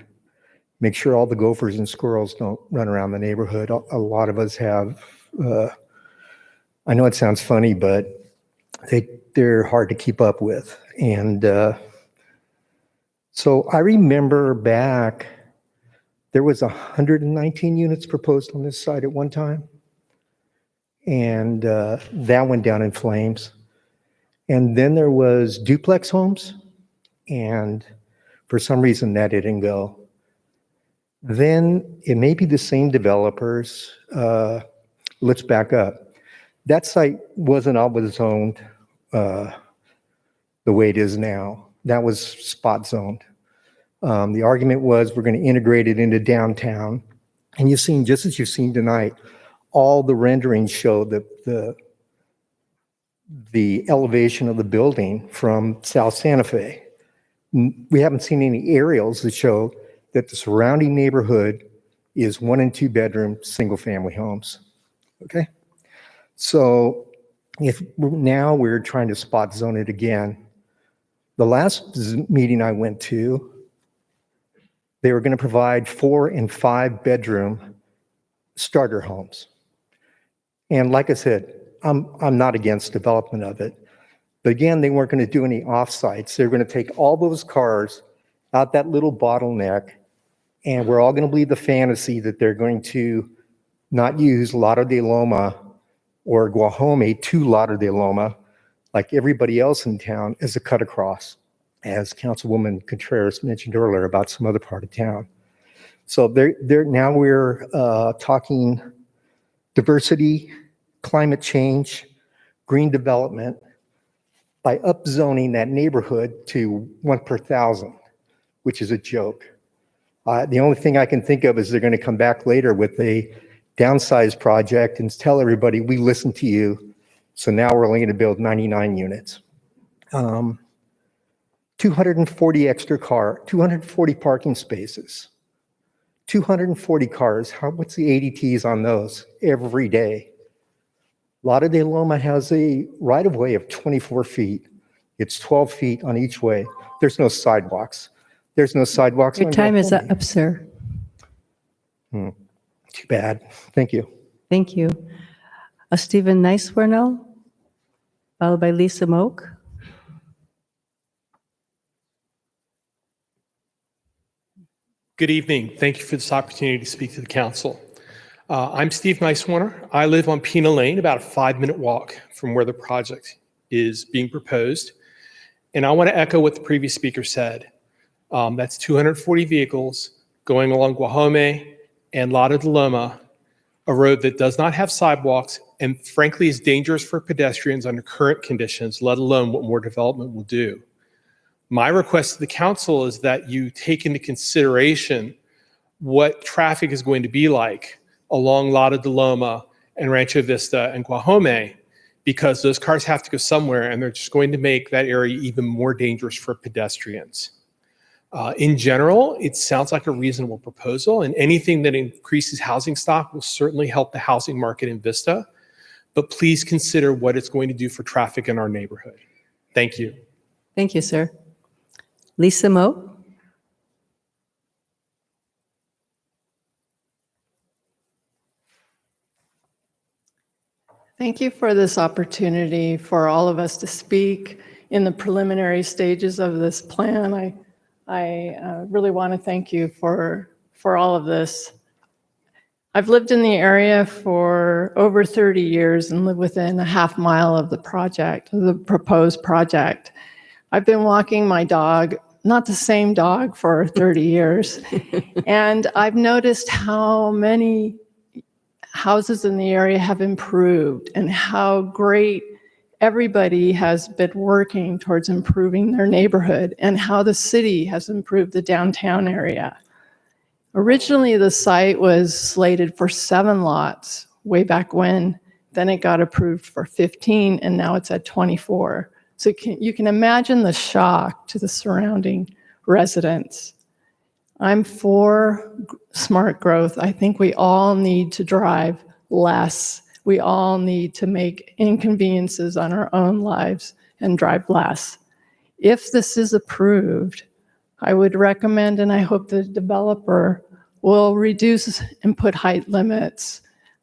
make sure all the gophers and squirrels don't run around the neighborhood. A lot of us have, I know it sounds funny, but they're hard to keep up with. And so I remember back, there was 119 units proposed on this site at one time. And that went down in flames. And then there was duplex homes. And for some reason that didn't go. Then it may be the same developers. Let's back up. That site wasn't always zoned the way it is now. That was spot zoned. The argument was we're going to integrate it into downtown. And you've seen, just as you've seen tonight, all the renderings show the elevation of the building from South Santa Fe. We haven't seen any aerials that show that the surrounding neighborhood is 1 and 2 bedroom, single family homes. Okay? So now we're trying to spot zone it again. The last meeting I went to, they were going to provide 4 and 5 bedroom starter homes. And like I said, I'm not against development of it. But again, they weren't going to do any off-sites. They were going to take all those cars out that little bottleneck, and we're all going to believe the fantasy that they're going to not use Lago de Loma or Guajome to Lago de Loma like everybody else in town as a cut across, as Councilwoman Contreras mentioned earlier about some other part of town. So now we're talking diversity, climate change, green development, by upzoning that neighborhood to 1 per 1,000, which is a joke. The only thing I can think of is they're going to come back later with a downsize project and tell everybody, we listened to you, so now we're only going to build 99 units. 240 240 parking spaces, 240 cars. What's the ADTs on those every day? Lago de Loma has a right-of-way of 24 feet. It's 12 feet on each way. There's no sidewalks. There's no sidewalks. Your time is up, sir. Too bad. Thank you. Thank you. Stephen Nicewarnell, followed by Lisa Moak. Good evening. Thank you for this opportunity to speak to the council. I'm Steve Nicewarner. I live on Pina Lane, about a 5-minute walk from where the project is being proposed. And I want to echo what the previous speaker said. That's 240 vehicles going along Guajome and Lago de Loma, a road that does not have sidewalks and frankly is dangerous for pedestrians under current conditions, let alone what more development will do. My request to the council is that you take into consideration what traffic is going to be like along Lago de Loma and Rancho Vista and Guajome, because those cars have to go somewhere and they're just going to make that area even more dangerous for pedestrians. In general, it sounds like a reasonable proposal, and anything that increases housing stock will certainly help the housing market in Vista, but please consider what it's going to do for traffic in our neighborhood. Thank you. Thank you, sir. Lisa Moak. Thank you for this opportunity for all of us to speak in the preliminary stages of this plan. I really want to thank you for all of this. I've lived in the area for over 30 years and live within a half mile of the project, the proposed project. I've been walking my dog, not the same dog, for 30 years. And I've noticed how many houses in the area have improved and how great everybody has been working towards improving their neighborhood and how the city has improved the downtown area. Originally, the site was slated for 7 lots way back when. Then it got approved for 15, and now it's at 24. So you can imagine the shock to the surrounding residents. I'm for smart growth. I think we all need to drive less. We all need to make inconveniences on our own lives and drive less. If this is approved, I would recommend, and I hope the developer will reduce input height limits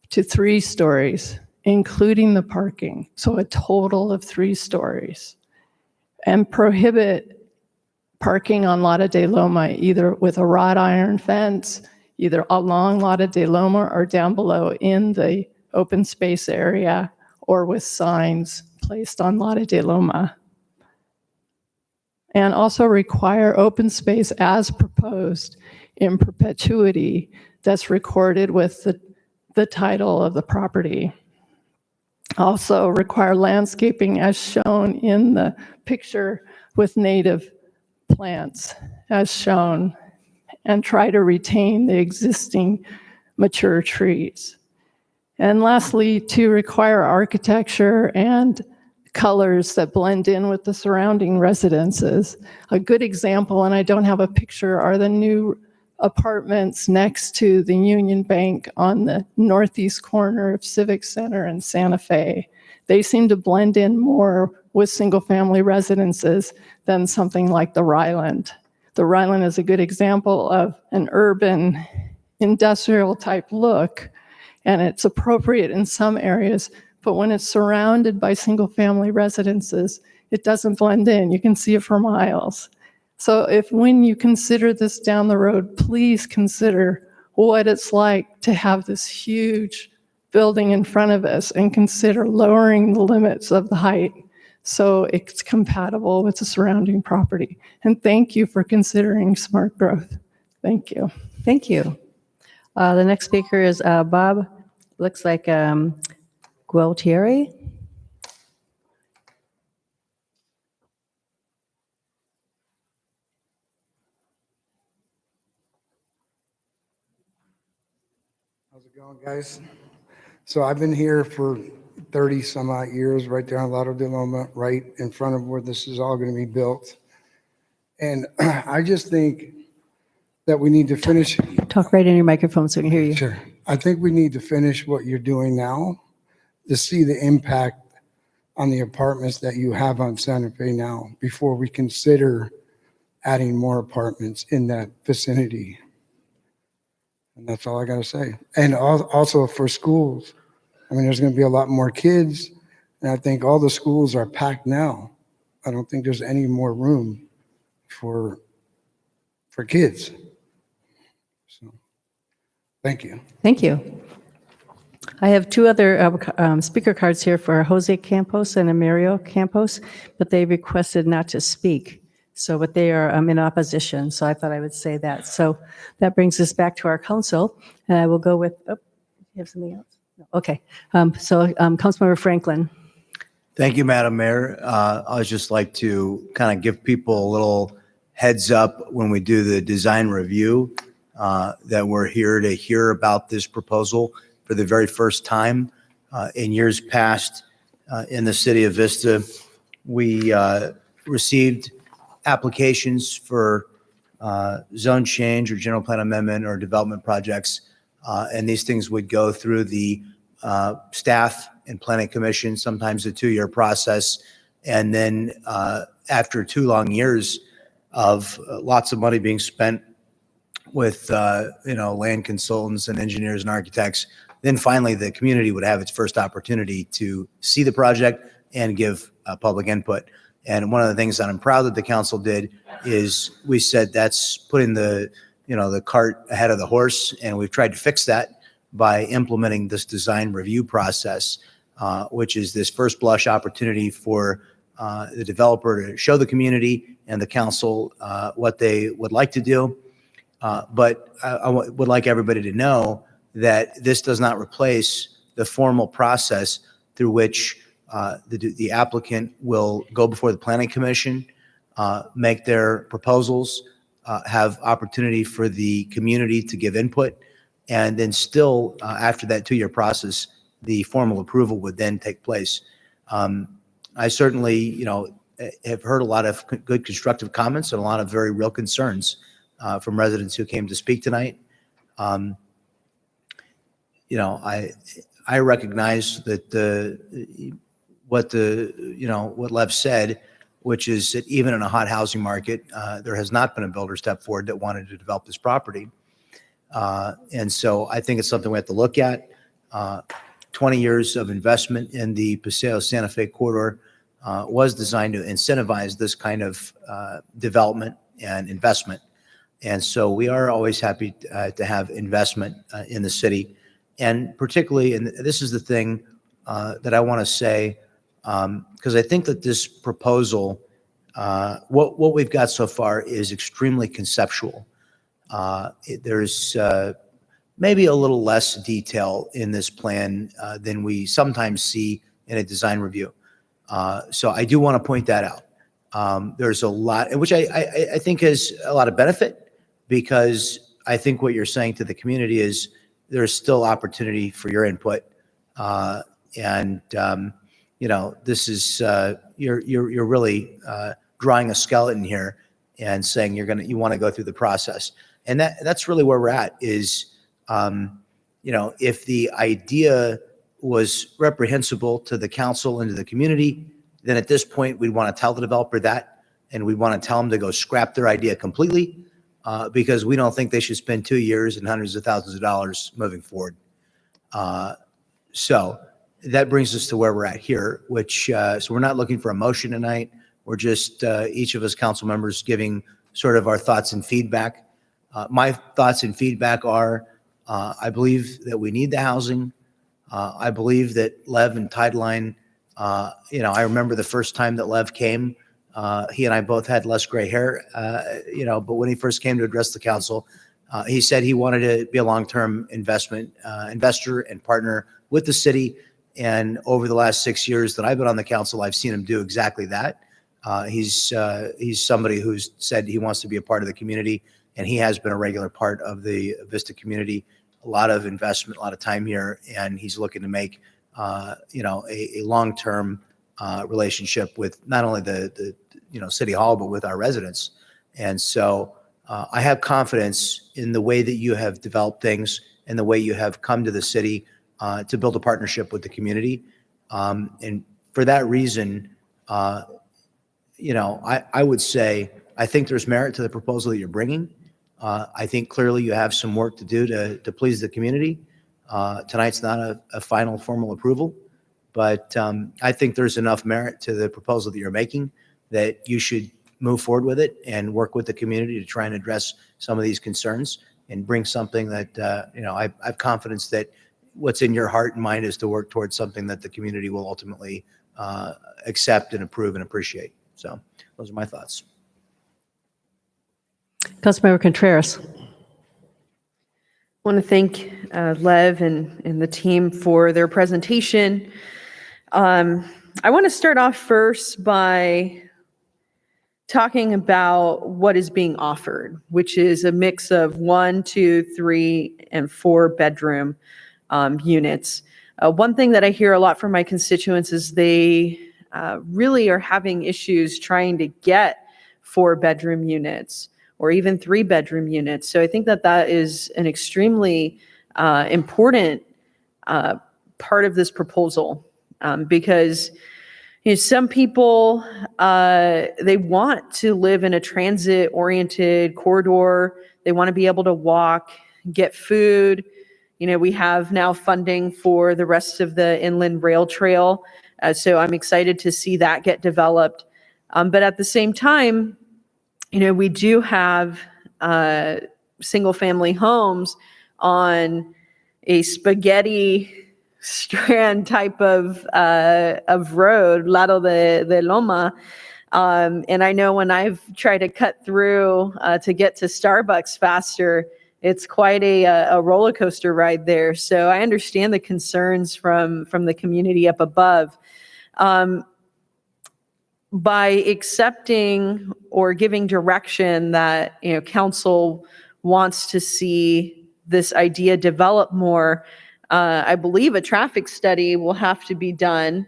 to 3 stories, including the parking, so a total of 3 stories, and prohibit parking on Lotta de Loma, either with a wrought iron fence, either along Lotta de Loma or down below in the open space area, or with signs placed on Lotta de Loma. And also require open space as proposed in perpetuity that's recorded with the title of the property. Also require landscaping as shown in the picture with native plants as shown, and try to retain the existing mature trees. And lastly, to require architecture and colors that blend in with the surrounding residences. A good example, and I don't have a picture, are the new apartments next to the Union Bank on the northeast corner of Civic Center and Santa Fe. They seem to blend in more with single-family residences than something like the Ryland. The Ryland is a good example of an urban industrial type look, and it's appropriate in some areas, but when it's surrounded by single-family residences, it doesn't blend in. You can see it for miles. So when you consider this down the road, please consider what it's like to have this huge building in front of us, and consider lowering the limits of the height so it's compatible with the surrounding property. And thank you for considering smart growth. Thank you. Thank you. The next speaker is Bob, looks like Gualtieri. How's it going, guys? So I've been here for 30 some odd years, right there on Lotta de Loma, right in front of where this is all going to be built. And I just think that we need to finish. Talk right in your microphone so we can hear you. Sure. I think we need to finish what you're doing now to see the impact on the apartments that you have on Santa Fe now before we consider adding more apartments in that vicinity. And that's all I got to say. And also for schools, I mean, there's going to be a lot more kids, and I think all the schools are packed now. I don't think there's any more room for kids. So, thank you. Thank you. I have 2 other speaker cards here for Jose Campos and Emilio Campos, but they requested not to speak. So, but they are in opposition, so I thought I would say that. So that brings us back to our council, and I will go with, you have something else? No. Okay, so Councilmember Franklin. Thank you, Madam Mayor. I'd just like to kind of give people a little heads up when we do the design review that we're here to hear about this proposal for the very first time. In years past, in the city of Vista, we received applications for zone change or general plan amendment or development projects. And these things would go through the staff and planning commission, sometimes a 2-year process. And then after 2 long years of lots of money being spent with land consultants and engineers and architects, then finally the community would have its first opportunity to see the project and give public input. And one of the things that I'm proud that the council did is we said that's putting the cart ahead of the horse, and we've tried to fix that by implementing this design review process, which is this first blush opportunity for the developer to show the community and the council what they would like to do. But I would like everybody to know that this does not replace the formal process through which the applicant will go before the planning commission, make their proposals, have opportunity for the community to give input, and then still after that 2-year process, the formal approval would then take place. I certainly, have heard a lot of good constructive comments and a lot of very real concerns from residents who came to speak tonight. You know, I recognize that what Lev said, which is that even in a hot housing market, there has not been a builder step forward that wanted to develop this property. And so I think it's something we have to look at. 20 years of investment in the Paseo Santa Fe corridor was designed to incentivize this kind of development and investment. And so we are always happy to have investment in the city. And particularly, and this is the thing that I want to say, because I think that this proposal, what we've got so far is extremely conceptual. There's maybe a little less detail in this plan than we sometimes see in a design review. So I do want to point that out. There's a lot, which I think has a lot of benefit, because I think what you're saying to the community is there's still opportunity for your input. You know, this is, you're really drawing a skeleton here and saying you want to go through the process. And that's really where we're at is, you know, if the idea was reprehensible to the council and to the community, then at this point, we'd want to tell the developer that, and we want to tell them to go scrap their idea completely, because we don't think they should spend 2 years and hundreds of thousands of dollars moving forward. So that brings us to where we're at here, which, so we're not looking for a motion tonight. We're just, each of us council members giving sort of our thoughts and feedback. My thoughts and feedback are, I believe that we need the housing. I believe that Lev and Tideline, you know, I remember the first time that Lev came, he and I both had less gray hair, you know, but when he first came to address the council, he said he wanted to be a long-term investor and partner with the city. And over the last 6 years that I've been on the council, I've seen him do exactly that. He's somebody who's said he wants to be a part of the community, and he has been a regular part of the Vista community. A lot of investment, a lot of time here, and he's looking to make, you know, a long-term relationship with not only the you know, City Hall, but with our residents. And so I have confidence in the way that you have developed things and the way you have come to the city to build a partnership with the community. And for that reason, you know, I would say, I think there's merit to the proposal that you're bringing. I think clearly you have some work to do to please the community. Tonight's not a final formal approval, but I think there's enough merit to the proposal that you're making that you should move forward with it and work with the community to try and address some of these concerns and bring something that, you know, I have confidence that what's in your heart and mind is to work towards something that the community will ultimately accept and approve and appreciate. So those are my thoughts. Councilmember Contreras. I want to thank Lev and the team for their presentation. I want to start off first by talking about what is being offered, which is a mix of 1, 2, 3, and 4 bedroom units. One thing that I hear a lot from my constituents is they really are having issues trying to get 4-bedroom units or even 3-bedroom units. So I think that that is an extremely important part of this proposal, because you know, some people, they want to live in a transit-oriented corridor. They want to be able to walk, get food. You know, we have now funding for the rest of the inland rail trail. So I'm excited to see that get developed. But at the same time, you know, we do have single-family homes on a spaghetti strand type of road, Lado de Loma. And I know when I've tried to cut through to get to Starbucks faster, it's quite a roller coaster ride there. So I understand the concerns from the community up above. By accepting or giving direction that, you know, council wants to see this idea develop more, I believe a traffic study will have to be done.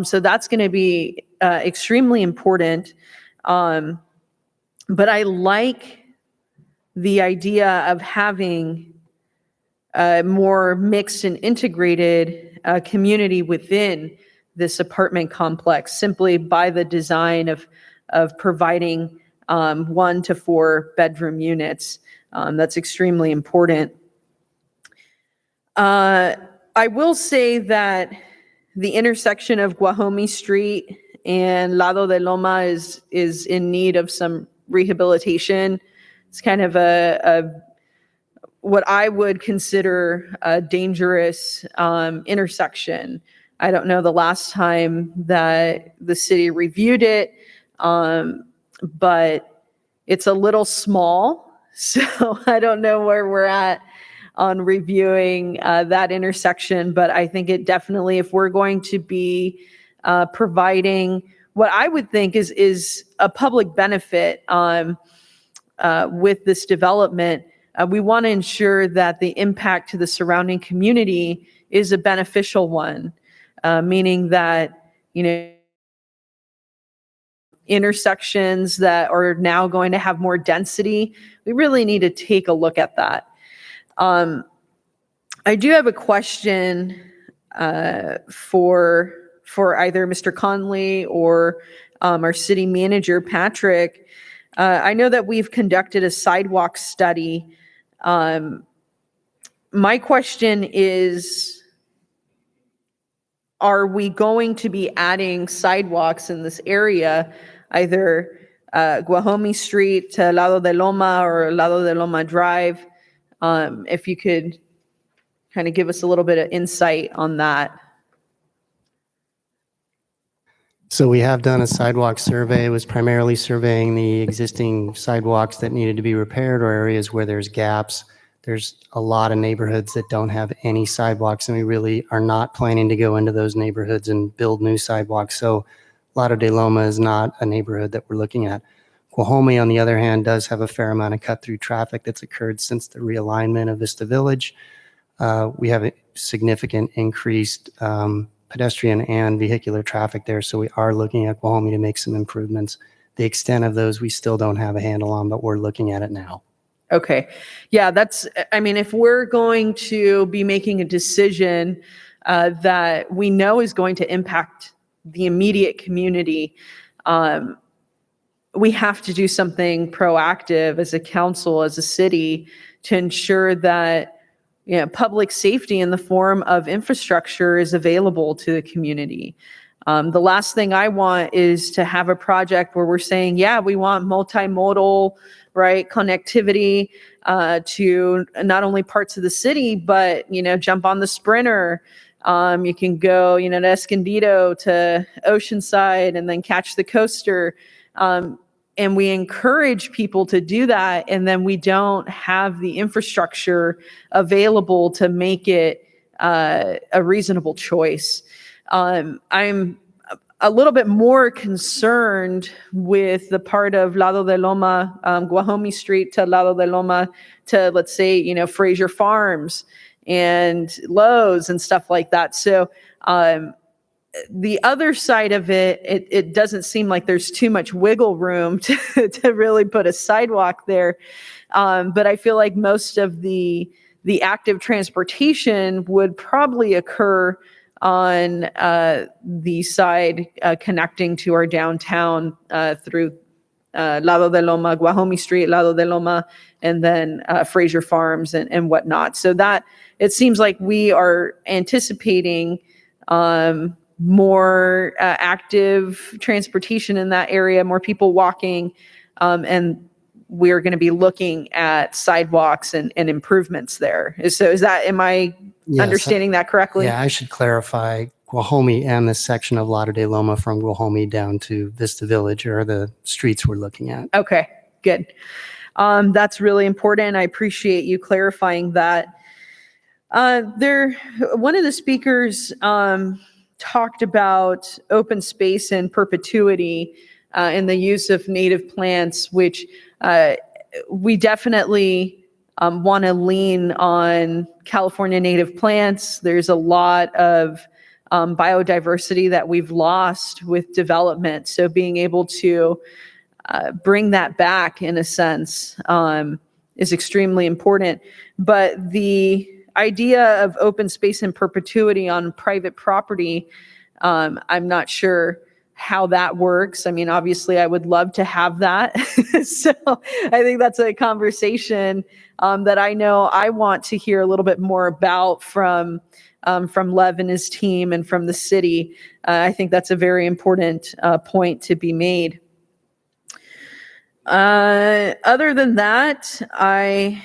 So that's going to be extremely important. But I like the idea of having a more mixed and integrated community within this apartment complex, simply by the design of providing 1 to 4 bedroom units. That's extremely important. I will say that the intersection of Guajome Street and Lado de Loma is in need of some rehabilitation. It's kind of what I would consider a dangerous intersection. I don't know the last time that the city reviewed it, but it's a little small, so I don't know where we're at on reviewing that intersection. But I think it definitely, if we're going to be providing what I would think is a public benefit with this development, we want to ensure that the impact to the surrounding community is a beneficial one, meaning that, intersections that are now going to have more density, we really need to take a look at that. I do have a question for either Mr. Conley or our city manager, Patrick. I know that we've conducted a sidewalk study. My question is, are we going to be adding sidewalks in this area, either Guajome Street to Lado de Loma or Lado de Loma Drive? If you could kind of give us a little bit of insight on that. So we have done a sidewalk survey. It was primarily surveying the existing sidewalks that needed to be repaired or areas where there's gaps. There's a lot of neighborhoods that don't have any sidewalks, and we really are not planning to go into those neighborhoods and build new sidewalks. So Lado de Loma is not a neighborhood that we're looking at. Guajome, on the other hand, does have a fair amount of cut-through traffic that's occurred since the realignment of Vista Village. We have a significant increased pedestrian and vehicular traffic there, so we are looking at Guajome to make some improvements. The extent of those we still don't have a handle on, but we're looking at it now. Okay. Yeah, if we're going to be making a decision that we know is going to impact the immediate community, we have to do something proactive as a council, as a city, to ensure that public safety in the form of infrastructure is available to the community. The last thing I want is to have a project where we're saying, yeah, we want multimodal, right, connectivity to not only parts of the city, but, jump on the Sprinter. You can go, to Escondido, to Oceanside, and then catch the coaster. And we encourage people to do that, and then we don't have the infrastructure available to make it a reasonable choice. I'm a little bit more concerned with the part of Lado de Loma, Guajome Street to Lado de Loma to, let's say, Fraser Farms and Lowe's and stuff like that. So the other side of it doesn't seem like there's too much wiggle room to really put a sidewalk there. But I feel like most of the active transportation would probably occur on the side connecting to our downtown through Lado de Loma, Guajome Street, Lado de Loma, and then Fraser Farms and whatnot. So that it seems like we are anticipating more active transportation in that area, more people walking, and we're going to be looking at sidewalks and improvements there. So am I understanding that correctly? Yeah, I should clarify. Guajome and this section of Lado de Loma from Guajome down to Vista Village are the streets we're looking at. Okay, good. That's really important. I appreciate you clarifying that. One of the speakers talked about open space and perpetuity and the use of native plants, which we definitely want to lean on California native plants. There's a lot of biodiversity that we've lost with development. So being able to bring that back in a sense is extremely important. But the idea of open space in perpetuity on private property, I'm not sure how that works. I mean, obviously, I would love to have that. So I think that's a conversation that I know I want to hear a little bit more about from Lev and his team and from the city. I think that's a very important point to be made. Other than that, I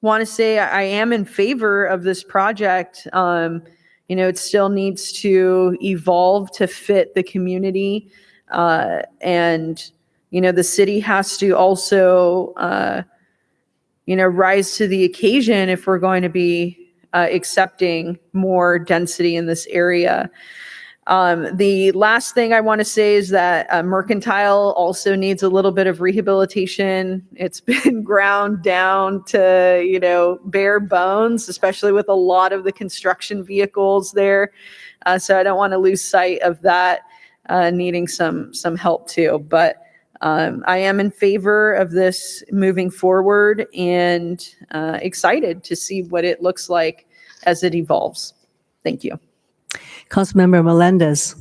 want to say I am in favor of this project. It still needs to evolve to fit the community. And the city has to also, rise to the occasion if we're going to be accepting more density in this area. The last thing I want to say is that Mercantile also needs a little bit of rehabilitation. It's been ground down to, bare bones, especially with a lot of the construction vehicles there. So I don't want to lose sight of that needing some help too. But I am in favor of this moving forward and excited to see what it looks like as it evolves. Thank you. Councilmember Melendez.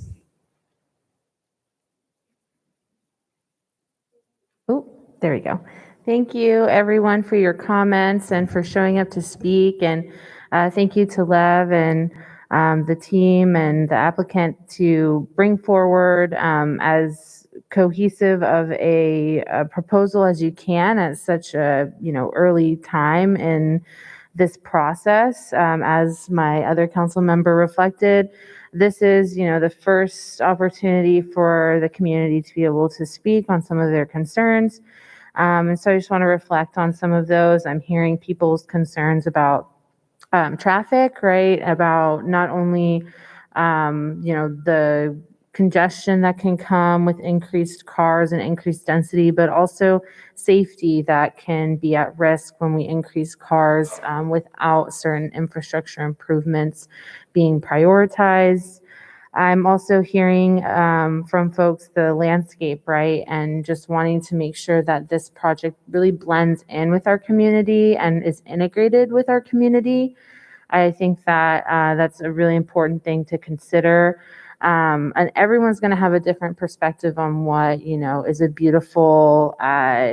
Oh, there we go. Thank you, everyone, for your comments and for showing up to speak. And thank you to Lev and the team and the applicant to bring forward as cohesive of a proposal as you can at such a early time in this process. As my other council member reflected, this is the first opportunity for the community to be able to speak on some of their concerns. And so I just want to reflect on some of those. I'm hearing people's concerns about traffic, right? About not only the congestion that can come with increased cars and increased density, but also safety that can be at risk when we increase cars without certain infrastructure improvements being prioritized. I'm also hearing from folks the landscape, right? And just wanting to make sure that this project really blends in with our community and is integrated with our community. I think that that's a really important thing to consider. And everyone's going to have a different perspective on what, is a beautiful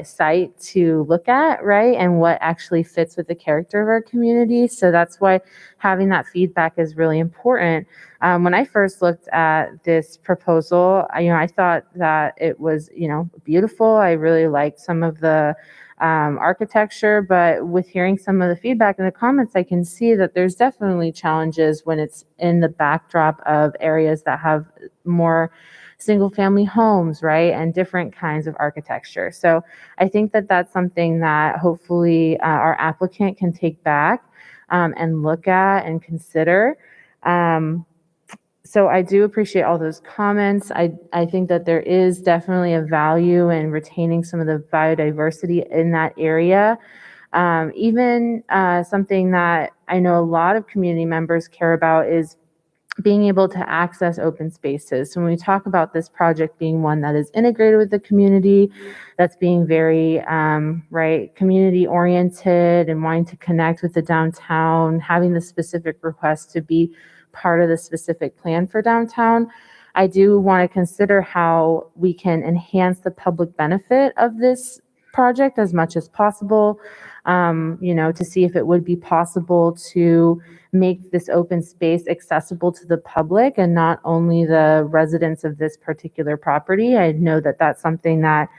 site to look at, right? And what actually fits with the character of our community. So that's why having that feedback is really important. When I first looked at this proposal, I thought that it was, beautiful. I really liked some of the architecture, but with hearing some of the feedback in the comments, I can see that there's definitely challenges when it's in the backdrop of areas that have more single family homes, right? And different kinds of architecture. So I think that that's something that hopefully our applicant can take back and look at and consider. So I do appreciate all those comments. I think that there is definitely a value in retaining some of the biodiversity in that area. Even something that I know a lot of community members care about is being able to access open spaces. So when we talk about this project being one that is integrated with the community, that's being very community oriented and wanting to connect with the downtown, having the specific request to be part of the specific plan for downtown, I do want to consider how we can enhance the public benefit of this project as much as possible, to see if it would be possible to make this open space accessible to the public and not only the residents of this particular property. I know that that's something that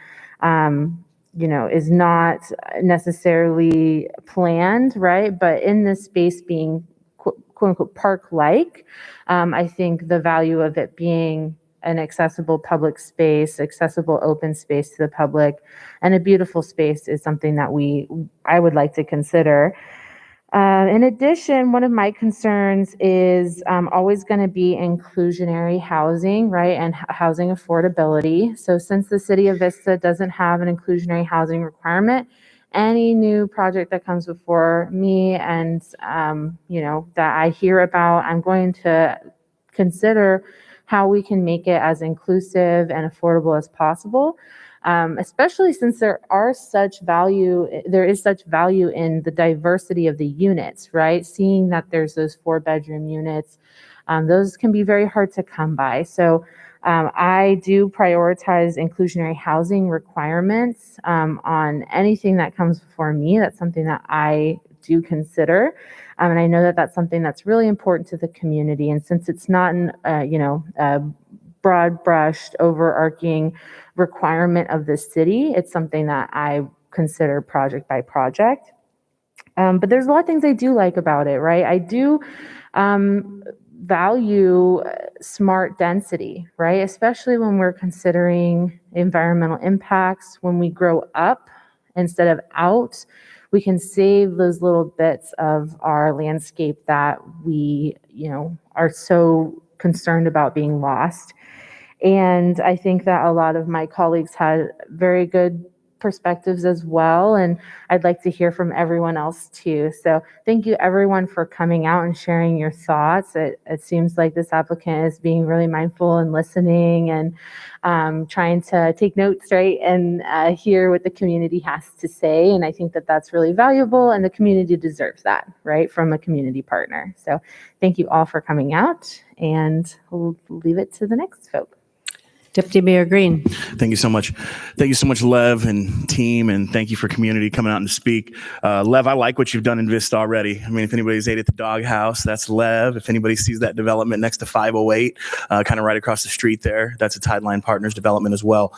is not necessarily planned, right? But in this space being quote unquote park-like, I think the value of it being an accessible public space, accessible open space to the public, and a beautiful space is something that I would like to consider. In addition, one of my concerns is always going to be inclusionary housing, right, and housing affordability. So since the city of Vista doesn't have an inclusionary housing requirement, any new project that comes before me and, that I hear about, I'm going to consider how we can make it as inclusive and affordable as possible. Especially since there is such value in the diversity of the units, right? Seeing that there's those 4-bedroom units, those can be very hard to come by. So I do prioritize inclusionary housing requirements on anything that comes before me. That's something that I do consider. And I know that that's something that's really important to the community. And since it's not a broad-brushed, overarching requirement of the city, it's something that I consider project by project. But there's a lot of things I do like about it, right? I do value smart density, right? Especially when we're considering environmental impacts. When we grow up instead of out, we can save those little bits of our landscape that we, are so concerned about being lost. And I think that a lot of my colleagues had very good perspectives as well. And I'd like to hear from everyone else too. So thank you everyone for coming out and sharing your thoughts. It seems like this applicant is being really mindful and listening and trying to take notes, right? And hear what the community has to say. And I think that that's really valuable and the community deserves that, right? From a community partner. So thank you all for coming out, and we'll leave it to the next folk. Deputy Mayor Green. Thank you so much. Thank you so much, Lev and team, and thank you for community coming out and speak. Lev, I like what you've done in Vista already. I mean, if anybody's ate at the Doghouse, that's Lev. If anybody sees that development next to 508, kind of right across the street there, that's a Tideline Partners development as well.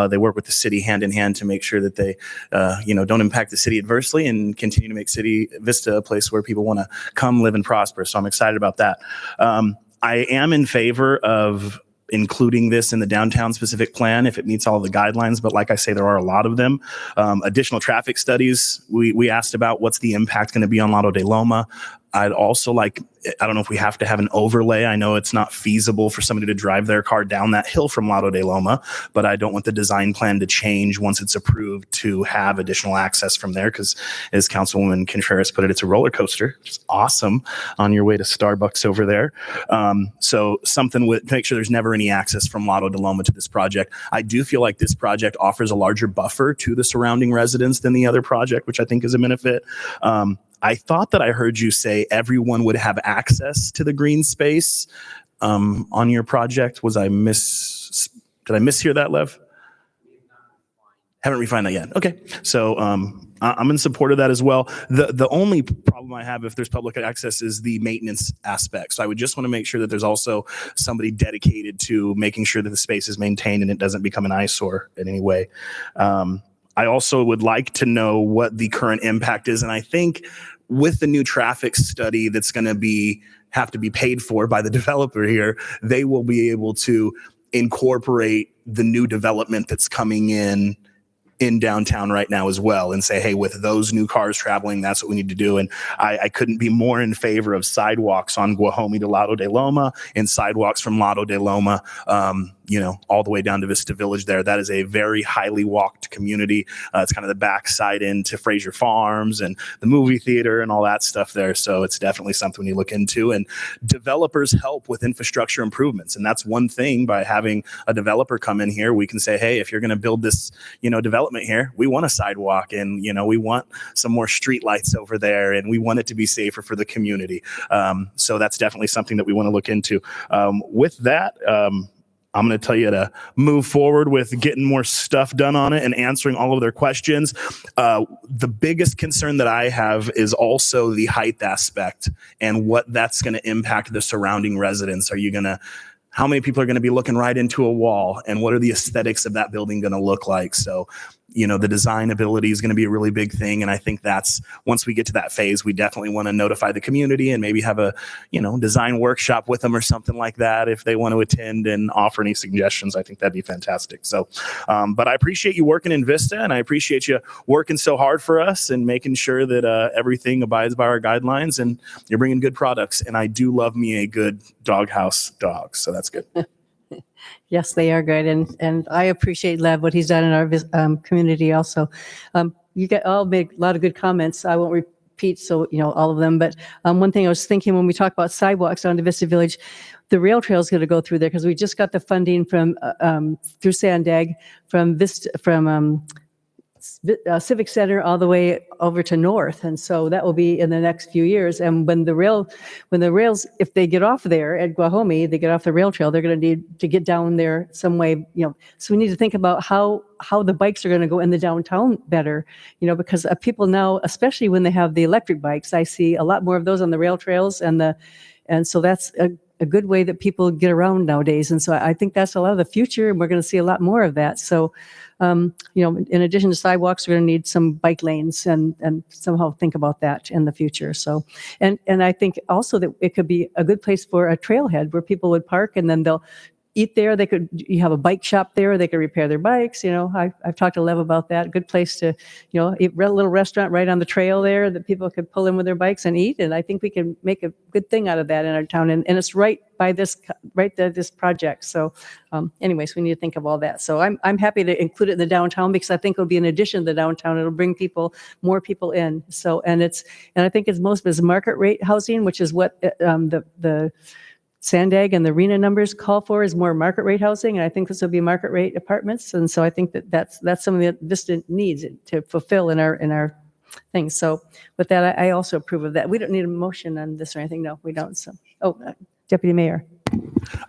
They work with the city hand in hand to make sure that they, don't impact the city adversely and continue to make Vista a place where people want to come, live, and prosper. So I'm excited about that. I am in favor of including this in the downtown specific plan if it meets all of the guidelines. But like I say, there are a lot of them. Additional traffic studies, we asked about what's the impact going to be on Lado de Loma. I'd also like, I don't know if we have to have an overlay. I know it's not feasible for somebody to drive their car down that hill from Lado de Loma, but I don't want the design plan to change once it's approved to have additional access from there, because as Councilwoman Contreras put it, it's a roller coaster, which is awesome on your way to Starbucks over there. So something with, make sure there's never any access from Lado de Loma to this project. I do feel like this project offers a larger buffer to the surrounding residents than the other project, which I think is a benefit. I thought that I heard you say everyone would have access to the green space on your project. Did I mishear that, Lev? Haven't refined that yet. Okay. So I'm in support of that as well. The only problem I have if there's public access is the maintenance aspect. So I would just want to make sure that there's also somebody dedicated to making sure that the space is maintained and it doesn't become an eyesore in any way. I also would like to know what the current impact is. And I think with the new traffic study that's going to have to be paid for by the developer here, they will be able to incorporate the new development that's coming in downtown right now as well, and say, hey, with those new cars traveling, that's what we need to do. And I couldn't be more in favor of sidewalks on Guajome to Lado de Loma and sidewalks from Lado de Loma, all the way down to Vista Village there. That is a very highly walked community. It's kind of the backside into Fraser Farms and the movie theater and all that stuff there. So it's definitely something you look into. And developers help with infrastructure improvements. And that's one thing, by having a developer come in here, we can say, hey, if you're going to build this, development here, we want a sidewalk, and, we want some more street lights over there, and we want it to be safer for the community. So that's definitely something that we want to look into. With that, I'm going to tell you to move forward with getting more stuff done on it and answering all of their questions. The biggest concern that I have is also the height aspect and what that's going to impact the surrounding residents. How many people are going to be looking right into a wall, and what are the aesthetics of that building going to look like? So, the design ability is going to be a really big thing. And I think that's, once we get to that phase, we definitely want to notify the community and maybe have a, design workshop with them or something like that. If they want to attend and offer any suggestions, I think that'd be fantastic. So, but I appreciate you working in Vista, and I appreciate you working so hard for us and making sure that everything abides by our guidelines, and you're bringing good products. And I do love me a good doghouse dog. So that's good. Yes, they are good. And I appreciate Lev, what he's done in our community also. You all made a lot of good comments. I won't Pete, so, all of them. But one thing I was thinking when we talk about sidewalks onto Vista Village, the rail trail is going to go through there because we just got the funding from through Sandag from Vista, from Civic Center all the way over to North. And so that will be in the next few years. And when the rails, if they get off there at Guajome, they get off the rail trail, they're going to need to get down there some way, so we need to think about how the bikes are going to go in the downtown better, because people now, especially when they have the electric bikes, I see a lot more of those on the rail trails and so that's a good way that people get around nowadays. And so I think that's a lot of the future, and we're going to see a lot more of that. So, in addition to sidewalks, we're going to need some bike lanes and somehow think about that in the future. So, and I think also that it could be a good place for a trailhead where people would park and then they'll eat there. You have a bike shop there. They could repair their bikes. I've talked to Lev about that. Good place to, eat a little restaurant right on the trail there that people could pull in with their bikes and eat. And I think we can make a good thing out of that in our town. And it's right by this project. So anyways, we need to think of all that. So I'm happy to include it in the downtown because I think it'll be an addition to the downtown. It'll bring more people in. So, and I think it's most of it is market rate housing, which is what the Sandag and the RENA numbers call for is more market rate housing. And I think this will be market rate apartments. And so I think that's something that Vista needs to fulfill in our things. So with that, I also approve of that. We don't need a motion on this or anything. No, we don't. So, Deputy Mayor.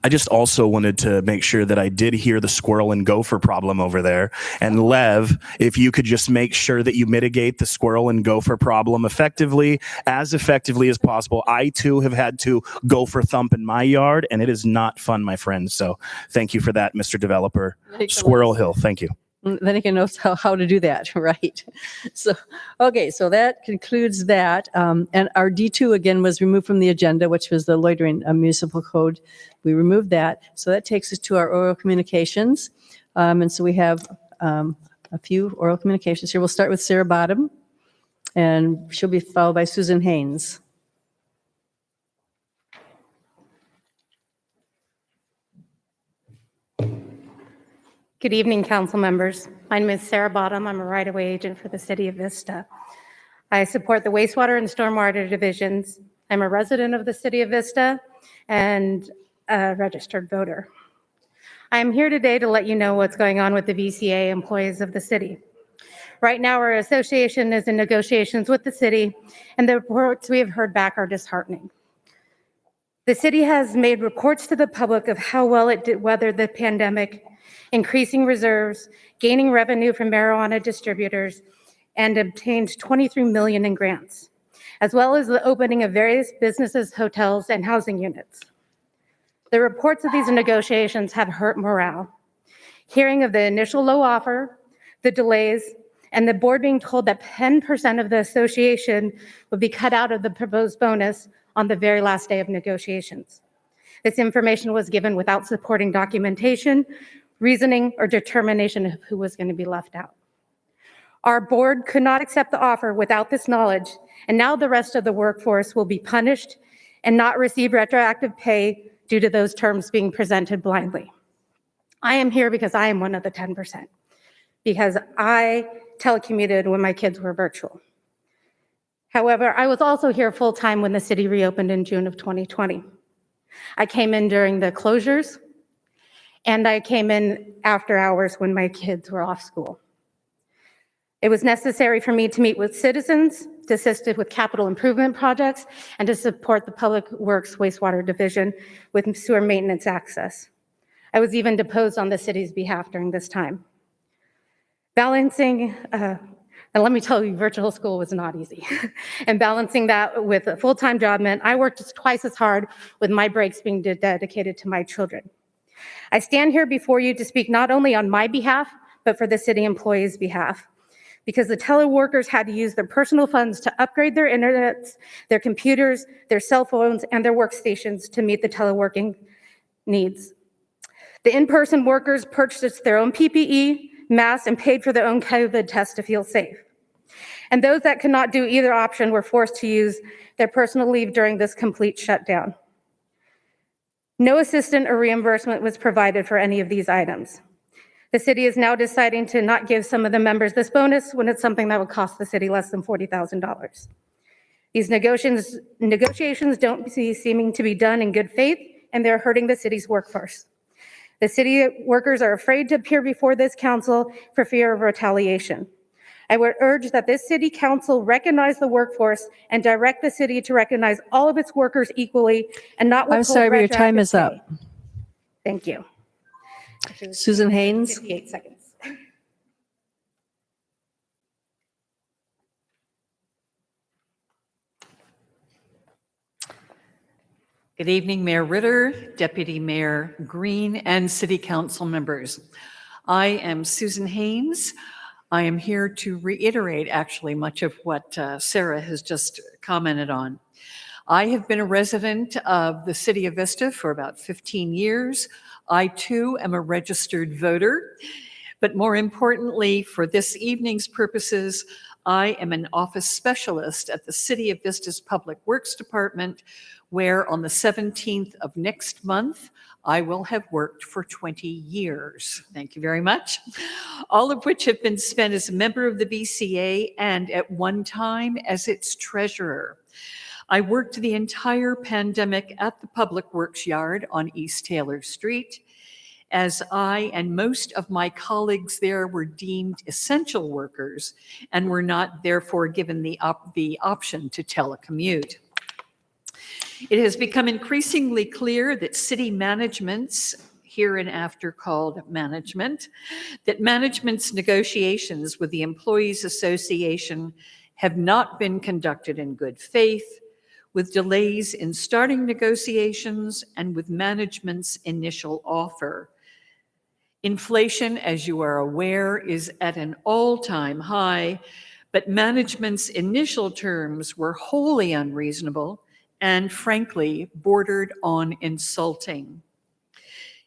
I just also wanted to make sure that I did hear the squirrel and gopher problem over there. And Lev, if you could just make sure that you mitigate the squirrel and gopher problem as effectively as possible. I too have had to gopher thump in my yard, and it is not fun, my friend. So thank you for that, Mr. Developer. Squirrel Hill, thank you. Then he can know how to do that, right? So, okay, so that concludes that. And our D2 again was removed from the agenda, which was the loitering municipal code. We removed that. So that takes us to our oral communications. And so we have a few oral communications here. We'll start with Sarah Bottom, and she'll be followed by Susan Haynes. Good evening, council members. My name is Sarah Bottom. I'm a right-of-way agent for the city of Vista. I support the wastewater and stormwater divisions. I'm a resident of the city of Vista and a registered voter. I am here today to let you know what's going on with the VCA employees of the city. Right now, our association is in negotiations with the city, and the reports we have heard back are disheartening. The city has made reports to the public of how well it did weather the pandemic, increasing reserves, gaining revenue from marijuana distributors, and obtained $23 million in grants, as well as the opening of various businesses, hotels, and housing units. The reports of these negotiations have hurt morale. Hearing of the initial low offer, the delays, and the board being told that 10% of the association would be cut out of the proposed bonus on the very last day of negotiations. This information was given without supporting documentation, reasoning, or determination of who was going to be left out. Our board could not accept the offer without this knowledge, and now the rest of the workforce will be punished and not receive retroactive pay due to those terms being presented blindly. I am here because I am one of the 10%, because I telecommuted when my kids were virtual. However, I was also here full-time when the city reopened in June of 2020. I came in during the closures, and I came in after hours when my kids were off school. It was necessary for me to meet with citizens, to assist with capital improvement projects, and to support the Public Works Wastewater Division with sewer maintenance access. I was even deposed on the city's behalf during this time. Balancing, and let me tell you, virtual school was not easy. And balancing that with a full-time job meant I worked twice as hard with my breaks being dedicated to my children. I stand here before you to speak not only on my behalf, but for the city employees' behalf, because the teleworkers had to use their personal funds to upgrade their internets, their computers, their cell phones, and their workstations to meet the teleworking needs. The in-person workers purchased their own PPE, masks, and paid for their own COVID tests to feel safe. And those that could not do either option were forced to use their personal leave during this complete shutdown. No assistance or reimbursement was provided for any of these items. The city is now deciding to not give some of the members this bonus when it's something that would cost the city less than $40,000. These negotiations don't seeming to be done in good faith, and they're hurting the city's workforce. The city workers are afraid to appear before this council for fear of retaliation. I would urge that this city council recognize the workforce and direct the city to recognize all of its workers equally and not withhold I'm sorry, but your time retroactive is up. pay. Thank you. Susan Haynes. 58 seconds. Good evening, Mayor Ritter, Deputy Mayor Green, and City Council members. I am Susan Haynes. I am here to reiterate actually much of what Sarah has just commented on. I have been a resident of the City of Vista for about 15 years. I too am a registered voter, but more importantly for this evening's purposes, I am an office specialist at the City of Vista's Public Works Department, where on the 17th of next month, I will have worked for 20 years. Thank you very much. All of which have been spent as a member of the VCA and at one time as its treasurer. I worked the entire pandemic at the Public Works Yard on East Taylor Street, as I and most of my colleagues there were deemed essential workers and were not therefore given the option to telecommute. It has become increasingly clear that city managements, hereinafter called management, that management's negotiations with the Employees Association have not been conducted in good faith, with delays in starting negotiations and with management's initial offer. Inflation, as you are aware, is at an all-time high, but management's initial terms were wholly unreasonable and frankly bordered on insulting.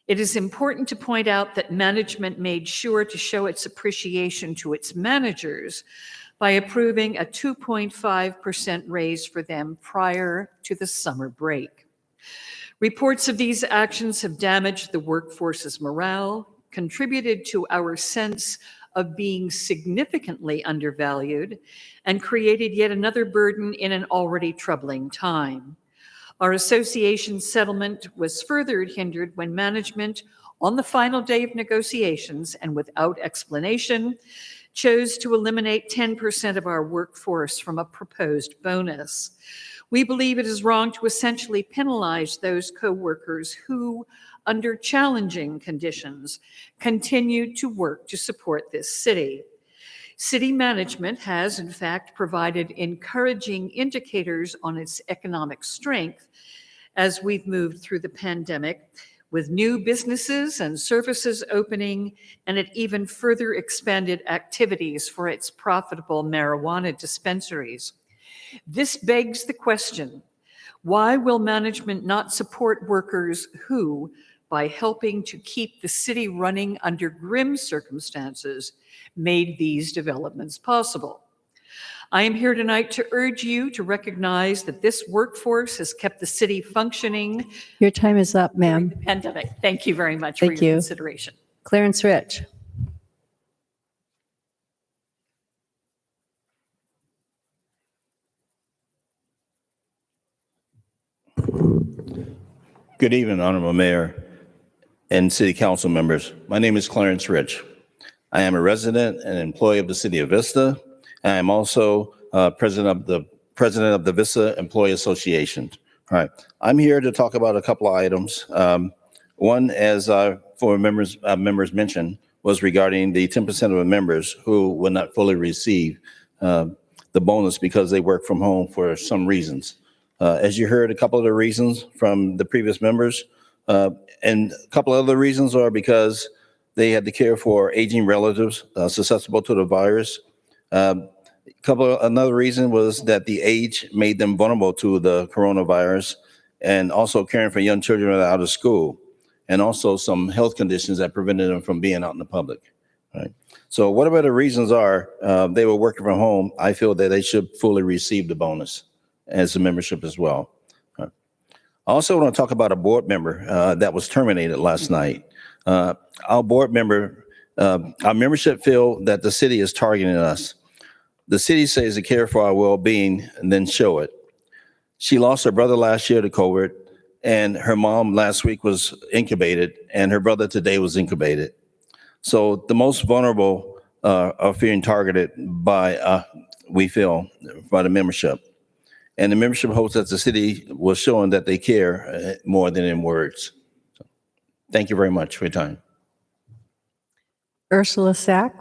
It is important to point out that management made sure to show its appreciation to its managers by approving a 2.5% raise for them prior to the summer break. Reports of these actions have damaged the workforce's morale, contributed to our sense of being significantly undervalued, and created yet another burden in an already troubling time. Our association settlement was further hindered when management, on the final day of negotiations and without explanation, chose to eliminate 10% of our workforce from a proposed bonus. We believe it is wrong to essentially penalize those co-workers who, under challenging conditions, continue to work to support this city. City management has, in fact, provided encouraging indicators on its economic strength as we've moved through the pandemic, with new businesses and services opening, and it even further expanded activities for its profitable marijuana dispensaries. This begs the question, why will management not support workers who, by helping to keep the city running under grim circumstances, made these developments possible? I am here tonight to urge you to recognize that this workforce has kept the city functioning. Your time is up, ma'am. During the pandemic. Thank you very much for Thank your you. consideration. Clarence Rich. Good evening, Honorable Mayor and City Council members. My name is Clarence Rich. I am a resident and employee of the City of Vista. And I am also president of the Vista Employee Association. All right, I'm here to talk about a couple of items. One, as for members mentioned, was regarding the 10% of the members who will not fully receive the bonus because they work from home for some reasons. As you heard, a couple of the reasons from the previous members, and a couple of other reasons are because they had to care for aging relatives susceptible to the virus. Another reason was that the age made them vulnerable to the coronavirus, and also caring for young children that are out of school, and also some health conditions that prevented them from being out in the public. Right. So whatever the reasons are, they were working from home. I feel that they should fully receive the bonus as a membership as well. I also want to talk about a board member that was terminated last night. Our board member, our membership feel that the city is targeting us. The city says they care for our well-being and then show it. She lost her brother last year to COVID, and her mom last week was incubated, and her brother today was incubated. So the most vulnerable are feeling targeted by, we feel, by the membership. And the membership hopes that the city will show them that they care more than in words. So, thank you very much for your time. Ursula Sack.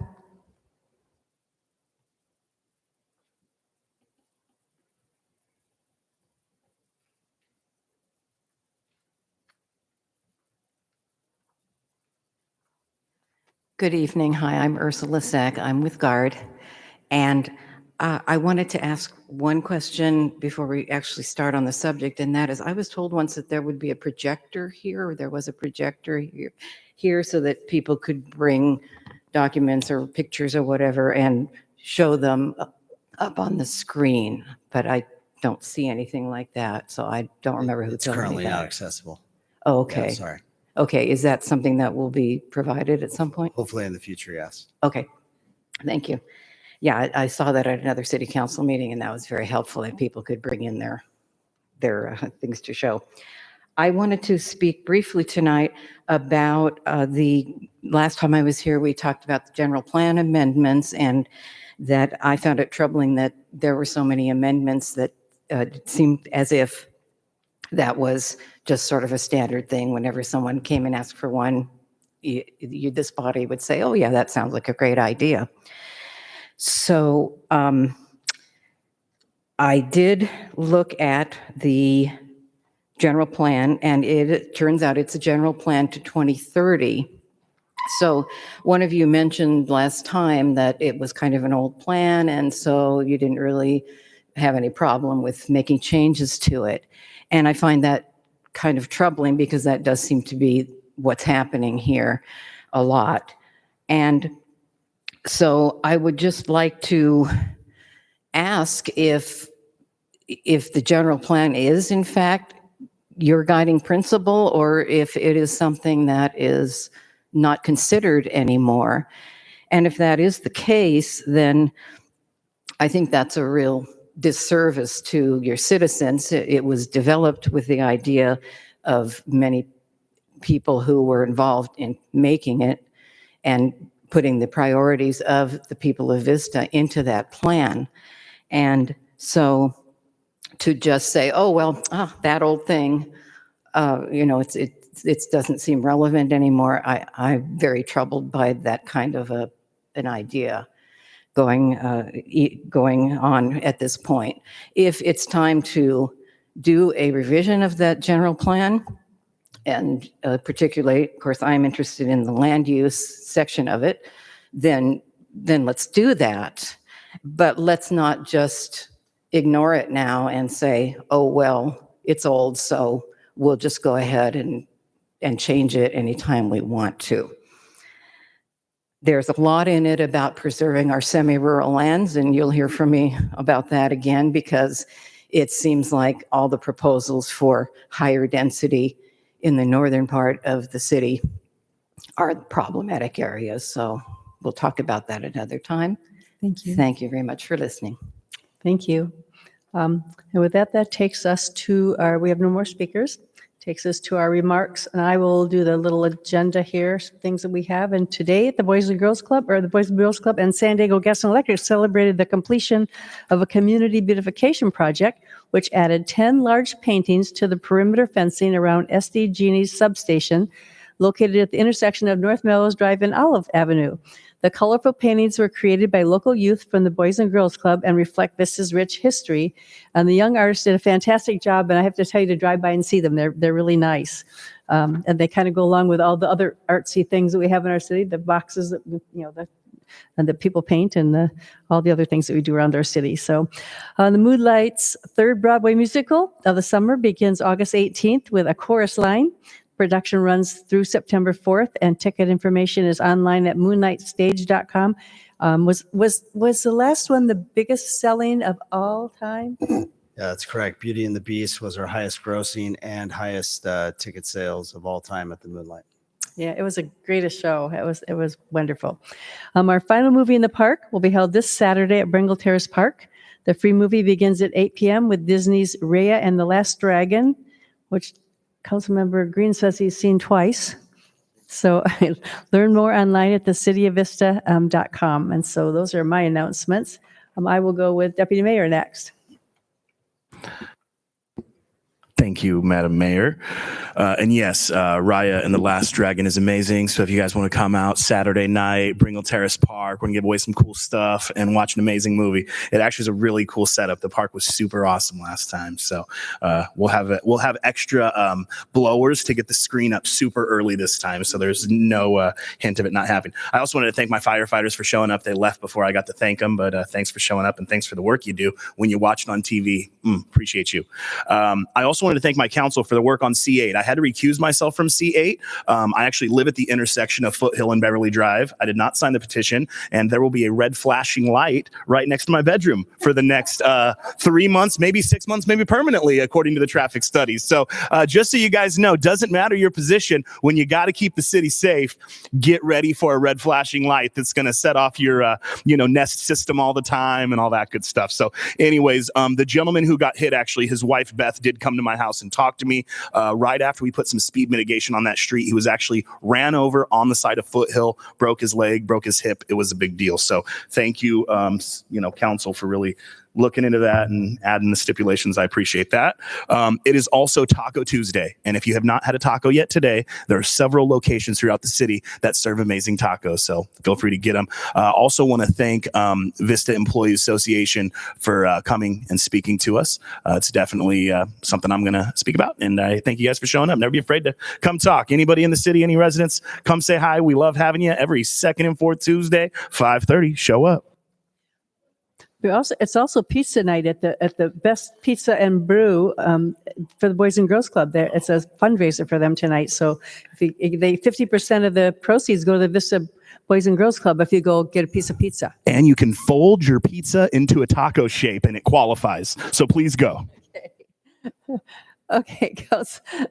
Good evening. Hi, I'm Ursula Sack. I'm with GUARD. And I wanted to ask one question before we actually start on the subject, and that is, I was told once that there would be a projector here, or there was a projector here so that people could bring documents or pictures or whatever and show them up on the screen, but I don't see anything like that, so I don't remember who It's told me currently not that. accessible. Oh, okay. Yeah, sorry. Okay, is that something that will be provided at some point? Hopefully in the future, yes. Okay, thank you. Yeah, I saw that at another city council meeting, and that was very helpful that people could bring in their things to show. I wanted to speak briefly tonight about the last time I was here, we talked about the general plan amendments, and that I found it troubling that there were so many amendments that it seemed as if that was just sort of a standard thing. Whenever someone came and asked for one, this body would say, oh yeah, that sounds like a great idea. So I did look at the general plan, and it turns out it's a general plan to 2030. So one of you mentioned last time that it was kind of an old plan, and so you didn't really have any problem with making changes to it. And I find that kind of troubling because that does seem to be what's happening here a lot. And so I would just like to ask if the general plan is in fact your guiding principle, or if it is something that is not considered anymore. And if that is the case, then I think that's a real disservice to your citizens. It was developed with the idea of many people who were involved in making it and putting the priorities of the people of Vista into that plan. And so to just say, oh, well, that old thing, it doesn't seem relevant anymore. I'm very troubled by that kind of an idea going on at this point. If it's time to do a revision of that general plan, and particularly, of course, I'm interested in the land use section of it, then let's do that. But let's not just ignore it now and say, oh, well, it's old, so we'll just go ahead and change it anytime we want to. There's a lot in it about preserving our semi-rural lands, and you'll hear from me about that again, because it seems like all the proposals for higher density in the northern part of the city are problematic areas. So we'll talk about that another time. Thank you. Thank you very much for listening. Thank you. And with that takes us to we have no more speakers, takes us to our remarks, and I will do the little agenda here, things that we have. And today, the Boys and Girls Club and San Diego Gas and Electric celebrated the completion of a community beautification project, which added 10 large paintings to the perimeter fencing around SD Genie's substation, located at the intersection of North Melrose Drive and Olive Avenue. The colorful paintings were created by local youth from the Boys and Girls Club and reflect Vista's rich history. And the young artists did a fantastic job, and I have to tell you to drive by and see them. They're really nice. And they kind of go along with all the other artsy things that we have in our city, the boxes that, and that people paint, and all the other things that we do around our city. So the Moonlight's third Broadway musical of the summer begins August 18th with a chorus line. Production runs through September 4th, and ticket information is online at moonlightstage.com. Was the last one the biggest selling of all time? Yeah, that's correct. Beauty and the Beast was our highest grossing and highest ticket sales of all time at the Moonlight. Yeah, it was a greatest show. It was wonderful. Our final movie in the park will be held this Saturday at Bringle Terrace Park. The free movie begins at 8 p.m. with Disney's Raya and the Last Dragon, which Councilmember Green says he's seen twice. So learn more online at thecityofvista.com. And so those are my announcements. I will go with Deputy Mayor next. Thank you, Madam Mayor. And yes, Raya and the Last Dragon is amazing. So if you guys want to come out Saturday night, Bringle Terrace Park, we're going to give away some cool stuff and watch an amazing movie. It actually is a really cool setup. The park was super awesome last time. So we'll have extra blowers to get the screen up super early this time. So there's no hint of it not happening. I also wanted to thank my firefighters for showing up. They left before I got to thank them, but thanks for showing up and thanks for the work you do when you watch it on TV. Appreciate you. I also wanted to thank my council for the work on C8. I had to recuse myself from C8. I actually live at the intersection of Foothill and Beverly Drive. I did not sign the petition, and there will be a red flashing light right next to my bedroom for the next 3 months, maybe 6 months, maybe permanently, according to the traffic studies. So just so you guys know, doesn't matter your position, when you got to keep the city safe, get ready for a red flashing light that's going to set off your Nest system all the time and all that good stuff. So anyways, the gentleman who got hit, actually, his wife, Beth, did come to my house and talk to me right after we put some speed mitigation on that street. He was actually ran over on the side of Foothill, broke his leg, broke his hip. It was a big deal. So thank you, council, for really looking into that and adding the stipulations. I appreciate that. It is also Taco Tuesday. And if you have not had a taco yet today, there are several locations throughout the city that serve amazing tacos. So feel free to get them. Also want to thank Vista Employees Association for coming and speaking to us. It's definitely something I'm going to speak about. And I thank you guys for showing up. Never be afraid to come talk. Anybody in the city, any residents, come say hi. We love having you every second and fourth Tuesday, 5:30. Show up. It's also pizza night at the Best Pizza and Brew for the Boys and Girls Club. There, it's a fundraiser for them tonight. So if they 50% of the proceeds go to the Vista Boys and Girls Club if you go get a piece of pizza. And you can fold your pizza into a taco shape, and it qualifies. So please go. Okay,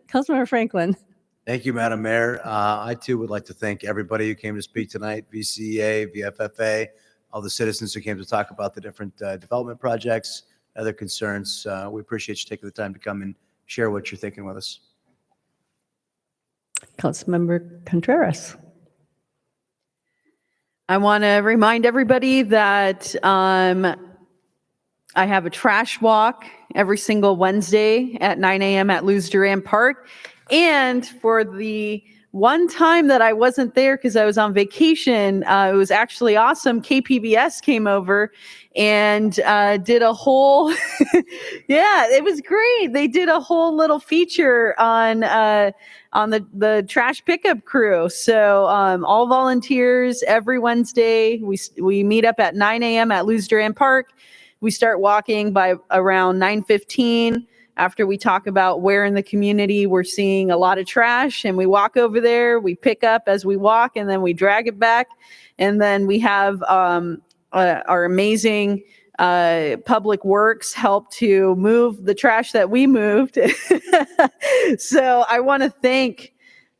Councilmember Franklin. Thank you, Madam Mayor. I too would like to thank everybody who came to speak tonight, VCA, VFFA, all the citizens who came to talk about the different development projects, other concerns. We appreciate you taking the time to come and share what you're thinking with us. Councilmember Contreras. I want to remind everybody that I have a trash walk every single Wednesday at 9 a.m. at Luz Duran Park. And for the one time that I wasn't there because I was on vacation, it was actually awesome. KPBS came over and did a whole, yeah, it was great. They did a whole little feature on the trash pickup crew. So all volunteers every Wednesday. We meet up at 9 a.m. at Luz Duran Park. We start walking by around 9:15. After we talk about where in the community we're seeing a lot of trash, and we walk over there, we pick up as we walk, and then we drag it back. And then we have our amazing public works help to move the trash that we moved. So I want to thank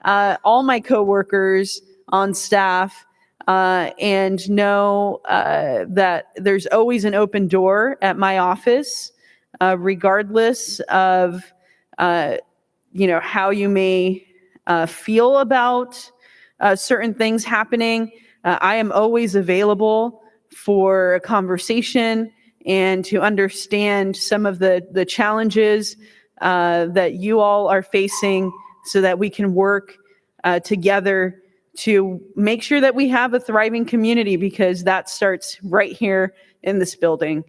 all my coworkers on staff and know that there's always an open door at my office. Regardless of, how you may feel about certain things happening, I am always available for a conversation and to understand some of the challenges that you all are facing so that we can work together to make sure that we have a thriving community, because that starts right here in this building.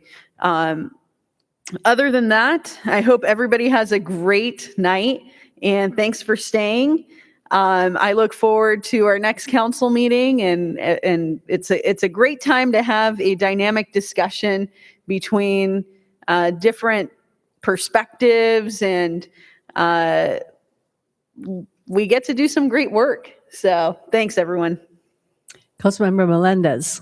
Other than that, I hope everybody has a great night, and thanks for staying. I look forward to our next council meeting, and it's a great time to have a dynamic discussion between different perspectives, and we get to do some great work. So thanks, everyone. Councilmember Melendez.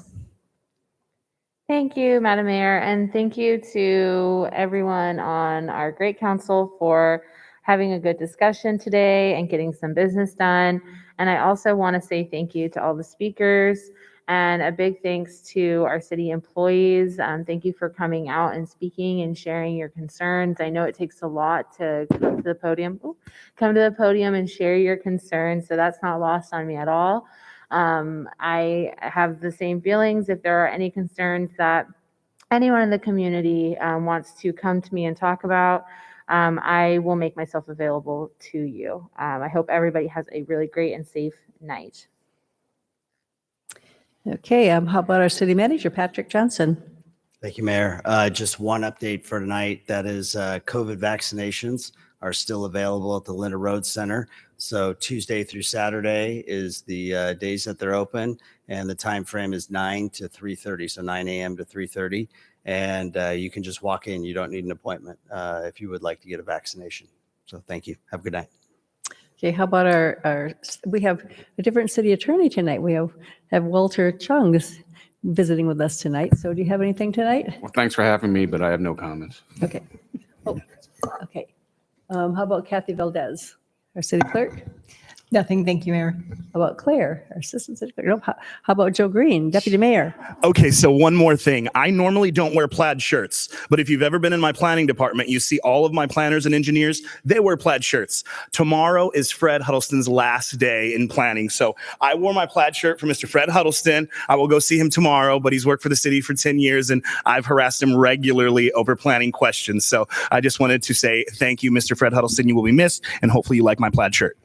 Thank you, Madam Mayor, and thank you to everyone on our great council for having a good discussion today and getting some business done. And I also want to say thank you to all the speakers and a big thanks to our city employees. Thank you for coming out and speaking and sharing your concerns. I know it takes a lot to come to the podium and share your concerns, so that's not lost on me at all. I have the same feelings. If there are any concerns that anyone in the community wants to come to me and talk about, I will make myself available to you. I hope everybody has a really great and safe night. Okay, how about our city manager, Patrick Johnson? Thank you, Mayor. Just one update for tonight. That is COVID vaccinations are still available at the Linda Road Center. So Tuesday through Saturday is the days that they're open, and the time frame is 9 to 3:30, so 9 a.m. to 3:30. And you can just walk in. You don't need an appointment if you would like to get a vaccination. So thank you. Have a good night. Okay, how about we have a different city attorney tonight. We have Walter Chung visiting with us tonight. So do you have anything tonight? Well, thanks for having me, but I have no comments. Okay. Oh, okay. How about Kathy Valdez, our city clerk? Nothing, thank you, Mayor. How about Claire, our assistant city clerk? Nope. How about Joe Green, deputy mayor? Okay, so one more thing. I normally don't wear plaid shirts, but if you've ever been in my planning department, you see all of my planners and engineers, they wear plaid shirts. Tomorrow is Fred Huddleston's last day in planning. So I wore my plaid shirt for Mr. Fred Huddleston. I will go see him tomorrow, but he's worked for the city for 10 years and I've harassed him regularly over planning questions. So I just wanted to say thank you, Mr. Fred Huddleston. You will be missed, and hopefully you like my plaid shirt.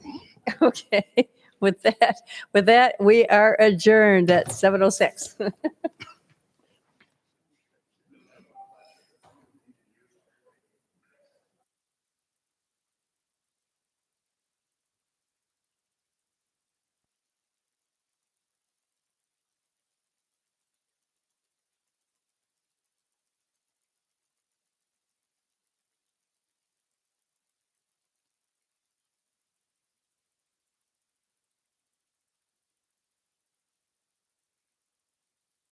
Okay, with that, we are adjourned at 7:06.